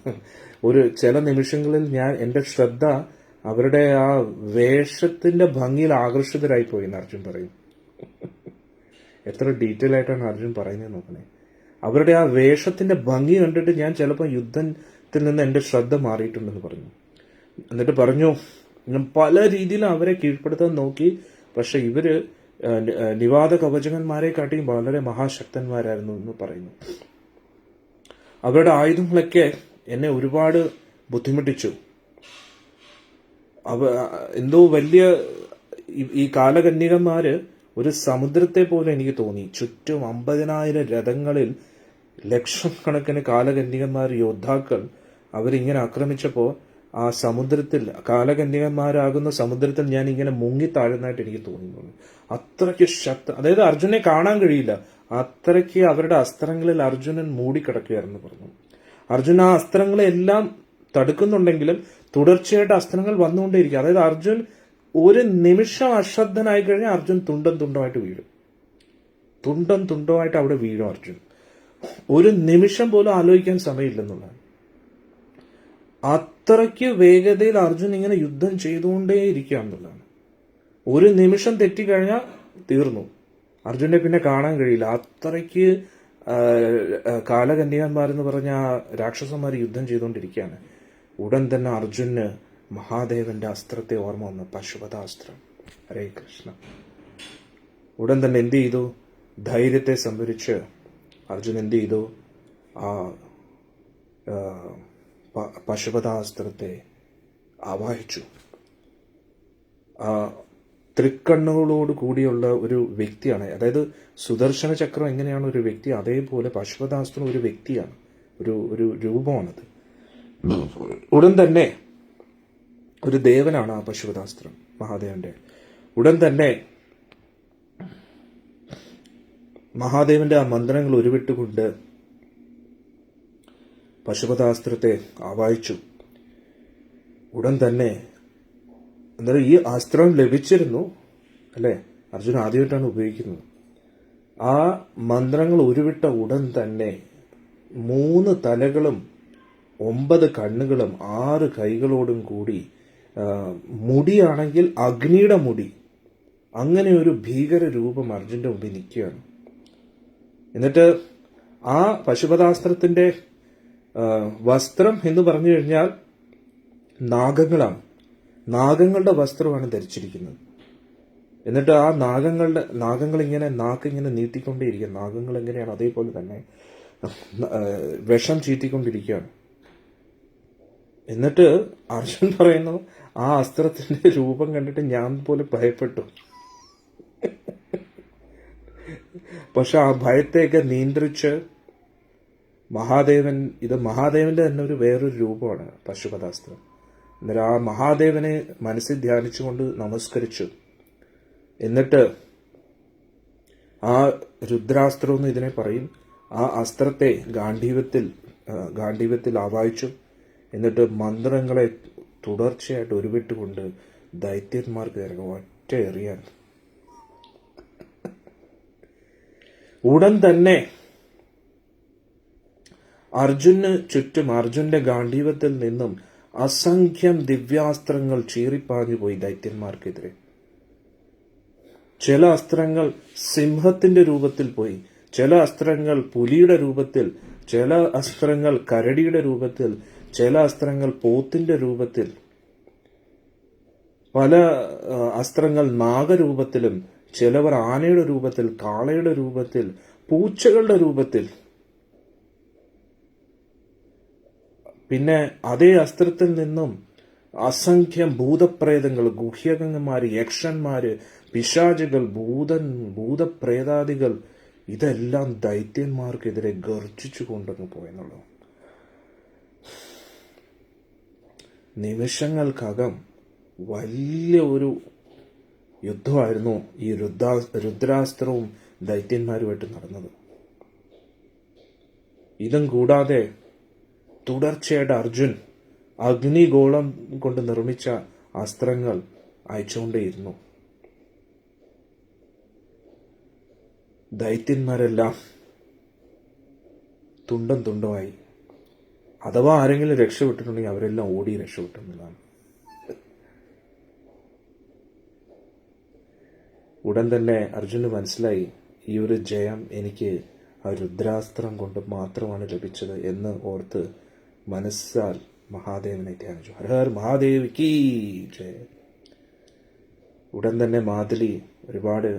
ചില നിമിഷങ്ങളിൽ എന്റെ ശ്രദ്ധ അവരുടെ ആ വേഷത്തിന്റെ ഭംഗിയിൽ ആകർഷിതരായി പോയി എന്ന് അർജുൻ പറയും. എത്ര ഡീറ്റെയിൽ ആയിട്ടാണ് അർജുൻ പറയുന്നത് നോക്കണേ. അവരുടെ ആ വേഷത്തിന്റെ ഭംഗി കണ്ടിട്ട് ഞാൻ ചിലപ്പോൾ യുദ്ധത്തിൽ നിന്ന് എന്റെ ശ്രദ്ധ മാറിയിട്ടുണ്ടെന്ന് പറഞ്ഞു. എന്നിട്ട് പറഞ്ഞു, ഞാൻ പല രീതിയിലും അവരെ കീഴ്പ്പെടുത്താൻ നോക്കി, പക്ഷെ ഇവര് നിവാദ കവചകന്മാരെ കാട്ടിയും വളരെ മഹാശക്തന്മാരായിരുന്നു എന്ന് പറയുന്നു. അവരുടെ ആയുധങ്ങളൊക്കെ എന്നെ ഒരുപാട് ബുദ്ധിമുട്ടിച്ചു. എന്തോ വലിയ ഈ കാലകന്യകന്മാര് ഒരു സമുദ്രത്തെ പോലെ എനിക്ക് തോന്നി. ചുറ്റും 50,000 രഥങ്ങളിൽ ലക്ഷക്കണക്കിന് കാലകന്യകന്മാർ, യോദ്ധാക്കൾ അവരിങ്ങനെ ആക്രമിച്ചപ്പോ ആ സമുദ്രത്തിൽ, കാലകന്യകന്മാരാകുന്ന സമുദ്രത്തിൽ ഞാൻ ഇങ്ങനെ മുങ്ങി താഴുന്നതായിട്ട് എനിക്ക് തോന്നുന്നു. അത്രയ്ക്ക് അതായത് അർജുനെ കാണാൻ കഴിയില്ല, അത്രയ്ക്ക് അവരുടെ അസ്ത്രങ്ങളിൽ അർജുനൻ മൂടിക്കിടക്കുകയായിരുന്നു പറഞ്ഞു. അർജുൻ ആ അസ്ത്രങ്ങളെല്ലാം തടുക്കുന്നുണ്ടെങ്കിലും തുടർച്ചയായിട്ട് അസ്ത്രങ്ങൾ വന്നുകൊണ്ടേയിരിക്കും. അതായത് അർജുൻ ഒരു നിമിഷം അശ്രദ്ധനായി കഴിഞ്ഞാൽ അർജുൻ തുണ്ടമായിട്ട് വീഴും. തുണ്ടമായിട്ട് അവിടെ വീഴും അർജുൻ. ഒരു നിമിഷം പോലും ആലോചിക്കാൻ സമയമില്ലെന്നുള്ളതാണ്. അത്രയ്ക്ക് വേഗതയിൽ അർജുൻ ഇങ്ങനെ യുദ്ധം ചെയ്തുകൊണ്ടേയിരിക്കുക എന്നുള്ളതാണ്. ഒരു നിമിഷം തെറ്റിക്കഴിഞ്ഞാൽ തീർന്നു, അർജുനെ പിന്നെ കാണാൻ കഴിയില്ല. അത്രയ്ക്ക് കാലകന്യകന്മാരെന്ന് പറഞ്ഞ രാക്ഷസന്മാർ യുദ്ധം ചെയ്തുകൊണ്ടിരിക്കുകയാണ്. ഉടൻ തന്നെ അർജുന് മഹാദേവന്റെ അസ്ത്രത്തെ ഓർമ്മ വന്നു, പശുപതാസ്ത്രം. ഹരേ കൃഷ്ണ. ഉടൻ തന്നെ എന്ത് ചെയ്തു? ധൈര്യത്തെ സംഭരിച്ച് അർജുൻ എന്ത് ചെയ്തു? ആ പശുപതാസ്ത്രത്തെ ആവാഹിച്ചു. ആ തൃക്കണ്ണുകളോട് കൂടിയുള്ള ഒരു വ്യക്തിയാണ്. അതായത് സുദർശന ചക്രം എങ്ങനെയാണ് ഒരു വ്യക്തി, അതേപോലെ പശുപതാസ്ത്രം ഒരു വ്യക്തിയാണ്, ഒരു രൂപമാണത്. ഉടൻ തന്നെ ഒരു ദേവനാണ് ആ പശുപതാസ്ത്രം, മഹാദേവന്റെ. ഉടൻ തന്നെ മഹാദേവന്റെ ആ മന്ത്രങ്ങൾ ഉരുവിട്ടുകൊണ്ട് പശുപതാസ്ത്രത്തെ ആവാഹിച്ചു. ഉടൻ തന്നെ എന്തായാലും ഈ അസ്ത്രം ലഭിച്ചിരുന്നു അല്ലെ, അർജുൻ ആദ്യമായിട്ടാണ് ഉപയോഗിക്കുന്നത്. ആ മന്ത്രങ്ങൾ ഉരുവിട്ട ഉടൻ തന്നെ 3 തലകളും 9 കണ്ണുകളും 6 കൈകളോടും കൂടി, മുടിയാണെങ്കിൽ അഗ്നിയുടെ മുടി, അങ്ങനെ ഒരു ഭീകര രൂപം അർജുന്റെ മുമ്പിൽ നിൽക്കുകയാണ്. എന്നിട്ട് ആ പശുപതാസ്ത്രത്തിന്റെ വസ്ത്രം എന്ന് പറഞ്ഞു കഴിഞ്ഞാൽ നാഗങ്ങളാണ്. നാഗങ്ങളുടെ വസ്ത്രമാണ് ധരിച്ചിരിക്കുന്നത്. എന്നിട്ട് ആ നാഗങ്ങൾ ഇങ്ങനെ നാക്കിങ്ങനെ നീട്ടിക്കൊണ്ടേയിരിക്കുക. നാഗങ്ങൾ എങ്ങനെയാണ് അതേപോലെ തന്നെ വിഷം ചീറ്റിക്കൊണ്ടിരിക്കുകയാണ്. എന്നിട്ട് അർജുൻ പറയുന്നു, ആ അസ്ത്രത്തിന്റെ രൂപം കണ്ടിട്ട് ഞാൻ പോലെ ഭയപ്പെട്ടു. പക്ഷെ ആ ഭയത്തെയൊക്കെ നിയന്ത്രിച്ച് മഹാദേവന്റെ തന്നെ വേറൊരു രൂപമാണ് പശുപതാസ്ത്രം. എന്നിട്ട് ആ മഹാദേവനെ മനസ്സിൽ ധ്യാനിച്ചുകൊണ്ട് നമസ്കരിച്ചു. എന്നിട്ട് ആ രുദ്രാസ്ത്രം എന്ന് ഇതിനെ പറയും, ആ അസ്ത്രത്തെ ഗാണ്ഡീവത്തിൽ ആവാഹിച്ചു. എന്നിട്ട് മന്ത്രങ്ങളെ തുടർച്ചയായിട്ട് ഉരുവിട്ടുകൊണ്ട് ദൈത്യന്മാർക്ക് ഇറങ്ങും ഒറ്റ എറിയാൻ. ഉടൻ തന്നെ അർജുന് ചുറ്റും, അർജുന്റെ ഗാണ്ഡീവത്തിൽ നിന്നും അസംഖ്യം ദിവ്യാസ്ത്രങ്ങൾ ചീറിപ്പാഞ്ഞു പോയി ദൈത്യന്മാർക്കെതിരെ. ചില അസ്ത്രങ്ങൾ സിംഹത്തിന്റെ രൂപത്തിൽ പോയി, ചില അസ്ത്രങ്ങൾ പുലിയുടെ രൂപത്തിൽ, ചില അസ്ത്രങ്ങൾ കരടിയുടെ രൂപത്തിൽ, ചില അസ്ത്രങ്ങൾ പോത്തിന്റെ രൂപത്തിൽ, പല അസ്ത്രങ്ങൾ നാഗരൂപത്തിലും, ചിലവർ ആനയുടെ രൂപത്തിൽ, കാളയുടെ രൂപത്തിൽ, പൂച്ചകളുടെ രൂപത്തിൽ. പിന്നെ അതേ അസ്ത്രത്തിൽ നിന്നും അസംഖ്യം ഭൂതപ്രേതങ്ങൾ, ഗുഹ്യകന്മാര്, യക്ഷന്മാര്, പിശാചുകൾ, ഭൂതപ്രേതാദികൾ, ഇതെല്ലാം ദൈത്യന്മാർക്കെതിരെ ഗർജിച്ചു കൊണ്ടങ്ങ് പോയെന്നുള്ളൂ. നിമിഷങ്ങൾക്കകം വലിയ ഒരു യുദ്ധമായിരുന്നു ഈ രുദ്രാസ്ത്രവും ദൈത്യന്മാരുമായിട്ട് നടന്നത്. ഇതും കൂടാതെ തുടർച്ചയായിട്ട് അർജുൻ അഗ്നിഗോളം കൊണ്ട് നിർമ്മിച്ച അസ്ത്രങ്ങൾ അയച്ചുകൊണ്ടേയിരുന്നു. ദൈത്യന്മാരെല്ലാം തുണ്ടം തുണ്ടമായി. അഥവാ ആരെങ്കിലും രക്ഷപ്പെട്ടിട്ടുണ്ടെങ്കിൽ അവരെല്ലാം ഓടി രക്ഷപ്പെട്ടെന്നുള്ളതാണ്. ഉടൻ തന്നെ അർജുന് മനസ്സിലായി, ഈ ഒരു ജയം എനിക്ക് ആ രുദ്രാസ്ത്രം കൊണ്ട് മാത്രമാണ് ലഭിച്ചത് എന്ന് ഓർത്ത് മനസ്സാൽ മഹാദേവനെ ധ്യാനിച്ചു. ഹര ഹർ മഹാദേവ് കീ ജയ. ഉടൻ തന്നെ മാതിലി ഒരുപാട്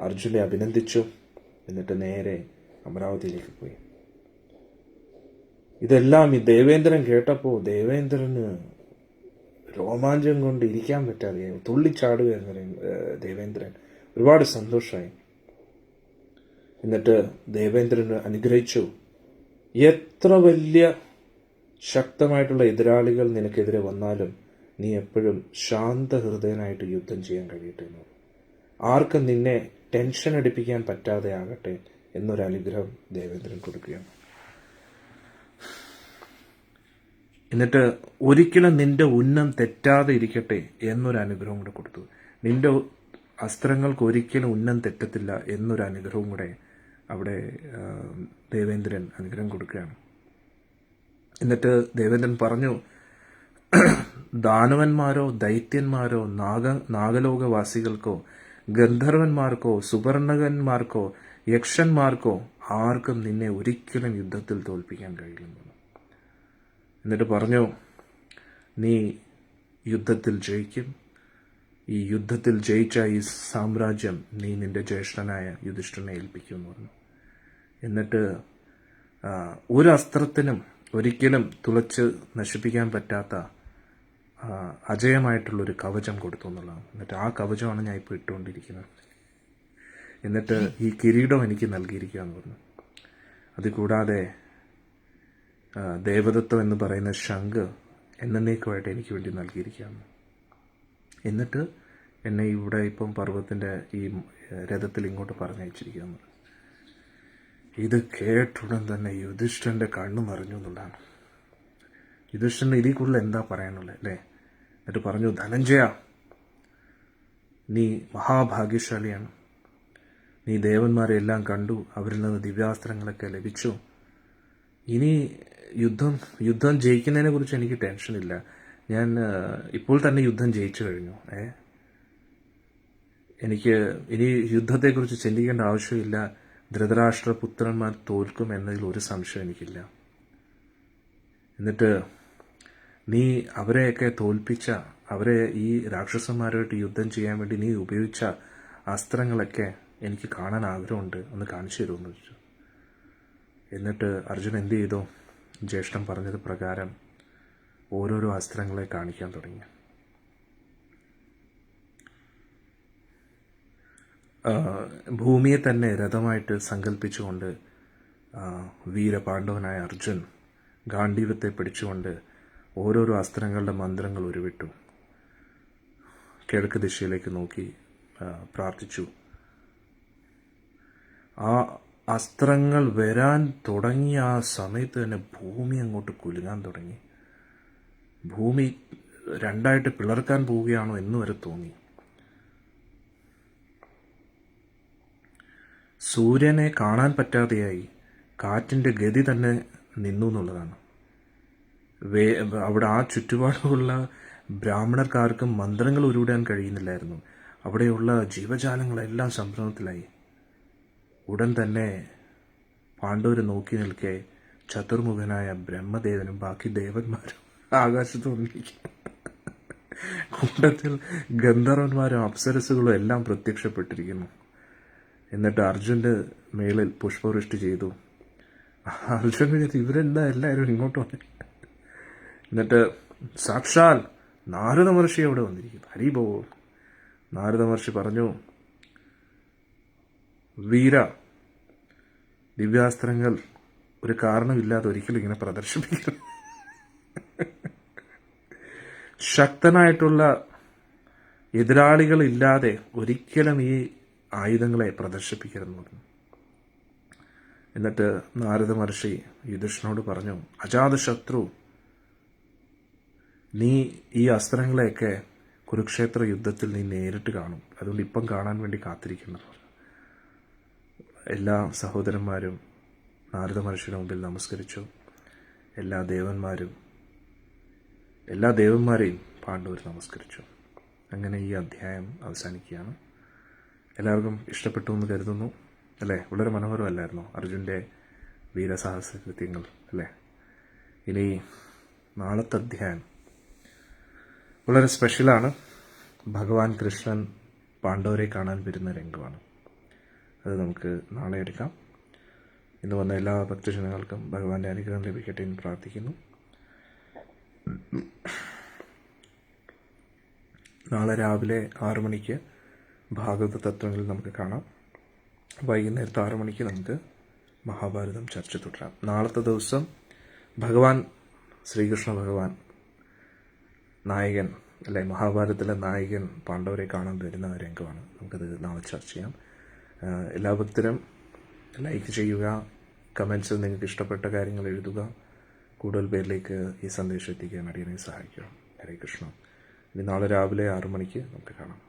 അർജുനെ അഭിനന്ദിച്ചു. എന്നിട്ട് നേരെ അമരാവതിയിലേക്ക് പോയി. ഇതെല്ലാം ഈ ദേവേന്ദ്രൻ കേട്ടപ്പോൾ ദേവേന്ദ്രന് രോമാഞ്ചം കൊണ്ട് ഇരിക്കാൻ പറ്റാതെ തുള്ളിച്ചാടുകയായിരുന്നു ദേവേന്ദ്രൻ. ഒരുപാട് സന്തോഷമായി. എന്നിട്ട് ദേവേന്ദ്രന് അനുഗ്രഹിച്ചു, എത്ര വലിയ ശക്തമായിട്ടുള്ള എതിരാളികൾ നിനക്കെതിരെ വന്നാലും നീ എപ്പോഴും ശാന്തഹൃദയനായിട്ട് യുദ്ധം ചെയ്യാൻ കഴിയട്ടെ എന്ന്. ആർക്കും നിന്നെ ടെൻഷൻ അടിപ്പിക്കാൻ പറ്റാതെ ആകട്ടെ എന്നൊരു അനുഗ്രഹം ദേവേന്ദ്രൻ കൊടുക്കുകയാണ്. എന്നിട്ട് ഒരിക്കലും നിന്റെ ഉന്നം തെറ്റാതെ ഇരിക്കട്ടെ എന്നൊരു അനുഗ്രഹം കൂടെ കൊടുത്തു. നിന്റെ അസ്ത്രങ്ങൾക്ക് ഒരിക്കലും ഉന്നം തെറ്റത്തില്ല എന്നൊരു അനുഗ്രഹവും കൂടെ അവിടെ ദേവേന്ദ്രൻ അനുഗ്രഹം കൊടുക്കുകയാണ്. എന്നിട്ട് ദേവേന്ദ്രൻ പറഞ്ഞു, ദാനവന്മാരോ ദൈത്യന്മാരോ നാഗലോകവാസികൾക്കോ ഗന്ധർവന്മാർക്കോ സുവർണകന്മാർക്കോ യക്ഷന്മാർക്കോ ആർക്കും നിന്നെ ഒരിക്കലും യുദ്ധത്തിൽ തോൽപ്പിക്കാൻ കഴിയില്ലെന്ന്. എന്നിട്ട് പറഞ്ഞു, നീ യുദ്ധത്തിൽ ജയിക്കും. ഈ യുദ്ധത്തിൽ ജയിച്ച ഈ സാമ്രാജ്യം നീ നിന്റെ ജ്യേഷ്ഠനായ യുധിഷ്ഠിരനെ ഏൽപ്പിക്കുമെന്ന് പറഞ്ഞു. എന്നിട്ട് ഒരു അസ്ത്രത്തിനും ഒരിക്കലും തുളച്ച് നശിപ്പിക്കാൻ പറ്റാത്ത അജയമായിട്ടുള്ളൊരു കവചം കൊടുത്തു എന്നുള്ളതാണ്. എന്നിട്ട് ആ കവചമാണ് ഞാൻ ഇപ്പോൾ ഇട്ടുകൊണ്ടിരിക്കുന്നത്. എന്നിട്ട് ഈ കിരീടം എനിക്ക് നൽകിയിരിക്കുക എന്ന് പറഞ്ഞു. അതുകൂടാതെ ദേവദത്വം എന്ന് പറയുന്ന ശംഖ് എന്നേക്കുമായിട്ട് എനിക്ക് വേണ്ടി നൽകിയിരിക്കുകയാണ്. എന്നിട്ട് എന്നെ ഇവിടെ ഇപ്പം പർവ്വതത്തിൻ്റെ ഈ രഥത്തിൽ ഇങ്ങോട്ട് പറഞ്ഞയച്ചിരിക്കുകയെന്ന്. ഇത് കേട്ടുടൻ തന്നെ യുധിഷ്ഠിരൻ്റെ കണ്ണു നിറഞ്ഞു എന്നുള്ളതാണ്. യുധിഷ്ഠിരന് ഇതിൽ കൂടുതൽ എന്താ പറയാനുള്ളത് അല്ലേ? എന്നിട്ട് പറഞ്ഞു, ധനഞ്ജയ, നീ മഹാഭാഗ്യശാലിയാണ്. നീ ദേവന്മാരെ എല്ലാം കണ്ടു, അവരിൽ നിന്ന് ദിവ്യാസ്ത്രങ്ങളൊക്കെ ലഭിച്ചു. ഇനി യുദ്ധം ജയിക്കുന്നതിനെ കുറിച്ച് എനിക്ക് ടെൻഷനില്ല. ഞാൻ ഇപ്പോൾ തന്നെ യുദ്ധം ജയിച്ചു കഴിഞ്ഞു. എനിക്ക് ഇനി യുദ്ധത്തെക്കുറിച്ച് ചിന്തിക്കേണ്ട ആവശ്യമില്ല. ധൃതരാഷ്ട്രപുത്രന്മാർ തോൽക്കും എന്നതിൽ ഒരു സംശയം എനിക്കില്ല. എന്നിട്ട് നീ അവരെയൊക്കെ തോൽപ്പിച്ച, അവരെ ഈ രാക്ഷസന്മാരുമായിട്ട് യുദ്ധം ചെയ്യാൻ വേണ്ടി നീ ഉപയോഗിച്ച അസ്ത്രങ്ങളൊക്കെ എനിക്ക് കാണാൻ ആഗ്രഹമുണ്ട്, ഒന്ന് കാണിച്ചു തരുമെന്ന് ചോദിച്ചു. എന്നിട്ട് അർജുൻ എന്ത് ചെയ്തു? ജ്യേഷ്ഠൻ പറഞ്ഞത് പ്രകാരം ഓരോരോ അസ്ത്രങ്ങളെ കാണിക്കാൻ തുടങ്ങി. ഭൂമിയെ തന്നെ രഥമായിട്ട് സങ്കല്പിച്ചുകൊണ്ട് വീരപാണ്ഡവനായ അർജുൻ ഗാണ്ഡീവത്തെ പിടിച്ചുകൊണ്ട് ഓരോരോ അസ്ത്രങ്ങളുടെ മന്ത്രങ്ങൾ ഉരുവിട്ടു. കിഴക്ക് ദിശയിലേക്ക് നോക്കി പ്രാർത്ഥിച്ചു. ആ അസ്ത്രങ്ങൾ വരാൻ തുടങ്ങിയ ആ സമയത്ത് തന്നെ ഭൂമി അങ്ങോട്ട് കുലുങ്ങാൻ തുടങ്ങി. ഭൂമി രണ്ടായിട്ട് പിളർക്കാൻ പോവുകയാണോ എന്ന് വരെ തോന്നി. സൂര്യനെ കാണാൻ പറ്റാതെയായി. കാറ്റിൻ്റെ ഗതി തന്നെ നിന്നു എന്നുള്ളതാണ്. അവിടെ ആ ചുറ്റുപാടുമുള്ള ബ്രാഹ്മണർക്കാർക്കും മന്ത്രങ്ങൾ ഉരുവിടാൻ കഴിയുന്നില്ലായിരുന്നു. അവിടെയുള്ള ജീവജാലങ്ങളെല്ലാം സംഭ്രമത്തിലായി. ഉടൻ തന്നെ പാണ്ഡവർ നോക്കി നിൽക്കെ ചതുർമുഖനായ ബ്രഹ്മദേവനും ബാക്കി ദേവന്മാരും ആകാശത്ത് വന്നിരിക്കും. കൂട്ടത്തിൽ ഗന്ധർവന്മാരും അപ്സരസുകളും എല്ലാം പ്രത്യക്ഷപ്പെട്ടിരിക്കുന്നു. എന്നിട്ട് അർജുൻ്റെ മേളിൽ പുഷ്പവൃഷ്ടി ചെയ്തു. അർജുൻ വിചാരിച്ചു, ഇവരെന്താ എല്ലാവരും ഇങ്ങോട്ട് വന്നു? എന്നിട്ട് സാക്ഷാൽ നാരദ മഹർഷി അവിടെ വന്നിരിക്കുന്നു. ഹരിബോ. നാരദ മഹർഷി പറഞ്ഞു, വീര, ദിവ്യാസ്ത്രങ്ങൾ ഒരു കാരണമില്ലാതെ ഒരിക്കലും ഇങ്ങനെ പ്രദർശിപ്പിക്കണം. ശക്തനായിട്ടുള്ള എതിരാളികളില്ലാതെ ഒരിക്കലും ഈ ആയുധങ്ങളെ പ്രദർശിപ്പിക്കരുതെന്ന് പറഞ്ഞു. എന്നിട്ട് നാരദ മഹർഷി യുധിഷ്ഠിരനോട് പറഞ്ഞു, അജാതശത്രു, നീ ഈ അസ്ത്രങ്ങളെയൊക്കെ കുരുക്ഷേത്ര യുദ്ധത്തിൽ നീ നേരിട്ട് കാണും. അതുകൊണ്ട് ഇപ്പം കാണാൻ വേണ്ടി കാത്തിരിക്കുന്നത്. എല്ലാ സഹോദരന്മാരും നാരദ മഹർഷിയുടെ മുമ്പിൽ നമസ്കരിച്ചു. എല്ലാ ദേവന്മാരെയും പാണ്ഡവർ നമസ്കരിച്ചു. അങ്ങനെ ഈ അധ്യായം അവസാനിക്കുകയാണ്. എല്ലാവർക്കും ഇഷ്ടപ്പെട്ടു എന്ന് കരുതുന്നു അല്ലേ? വളരെ മനോഹരമല്ലായിരുന്നോ അർജുൻ്റെ വീരസാഹസകൃത്യങ്ങൾ അല്ലേ? ഇനി നാളത്തെ അധ്യായം വളരെ സ്പെഷ്യലാണ്. ഭഗവാൻ കൃഷ്ണൻ പാണ്ഡവരെ കാണാൻ വരുന്ന രംഗമാണ്. അത് നമുക്ക് നാളെ എടുക്കാം. ഇന്ന് വന്ന എല്ലാ ഭക്തജനങ്ങൾക്കും ഭഗവാന്റെ അനുഗ്രഹം ലഭിക്കട്ടെ എന്ന് പ്രാർത്ഥിക്കുന്നു. നാളെ രാവിലെ 6 മണിക്ക് ഭാഗവത തത്വങ്ങൾ നമുക്ക് കാണാം. വൈകുന്നേരത്തെ 6 മണിക്ക് നമുക്ക് മഹാഭാരതം ചർച്ച തുടരാം. നാളത്തെ ദിവസം ഭഗവാൻ ശ്രീകൃഷ്ണ ഭഗവാൻ നായകൻ അല്ലെ, മഹാഭാരതത്തിലെ നായകൻ പാണ്ഡവരെ കാണാൻ വരുന്ന രംഗമാണ്. നമുക്കത് നാളെ ചർച്ച ചെയ്യാം. എല്ലാ ഭക്തരും ലൈക്ക് ചെയ്യുക, കമൻസിൽ നിങ്ങൾക്ക് ഇഷ്ടപ്പെട്ട കാര്യങ്ങൾ എഴുതുക, കൂടുതൽ പേരിലേക്ക് ഈ സന്ദേശം എത്തിക്കാൻ അടിയനെ സഹായിക്കുക. ഹരേ കൃഷ്ണ. ഇനി നാളെ രാവിലെ 6 മണിക്ക് നമുക്ക് കാണാം.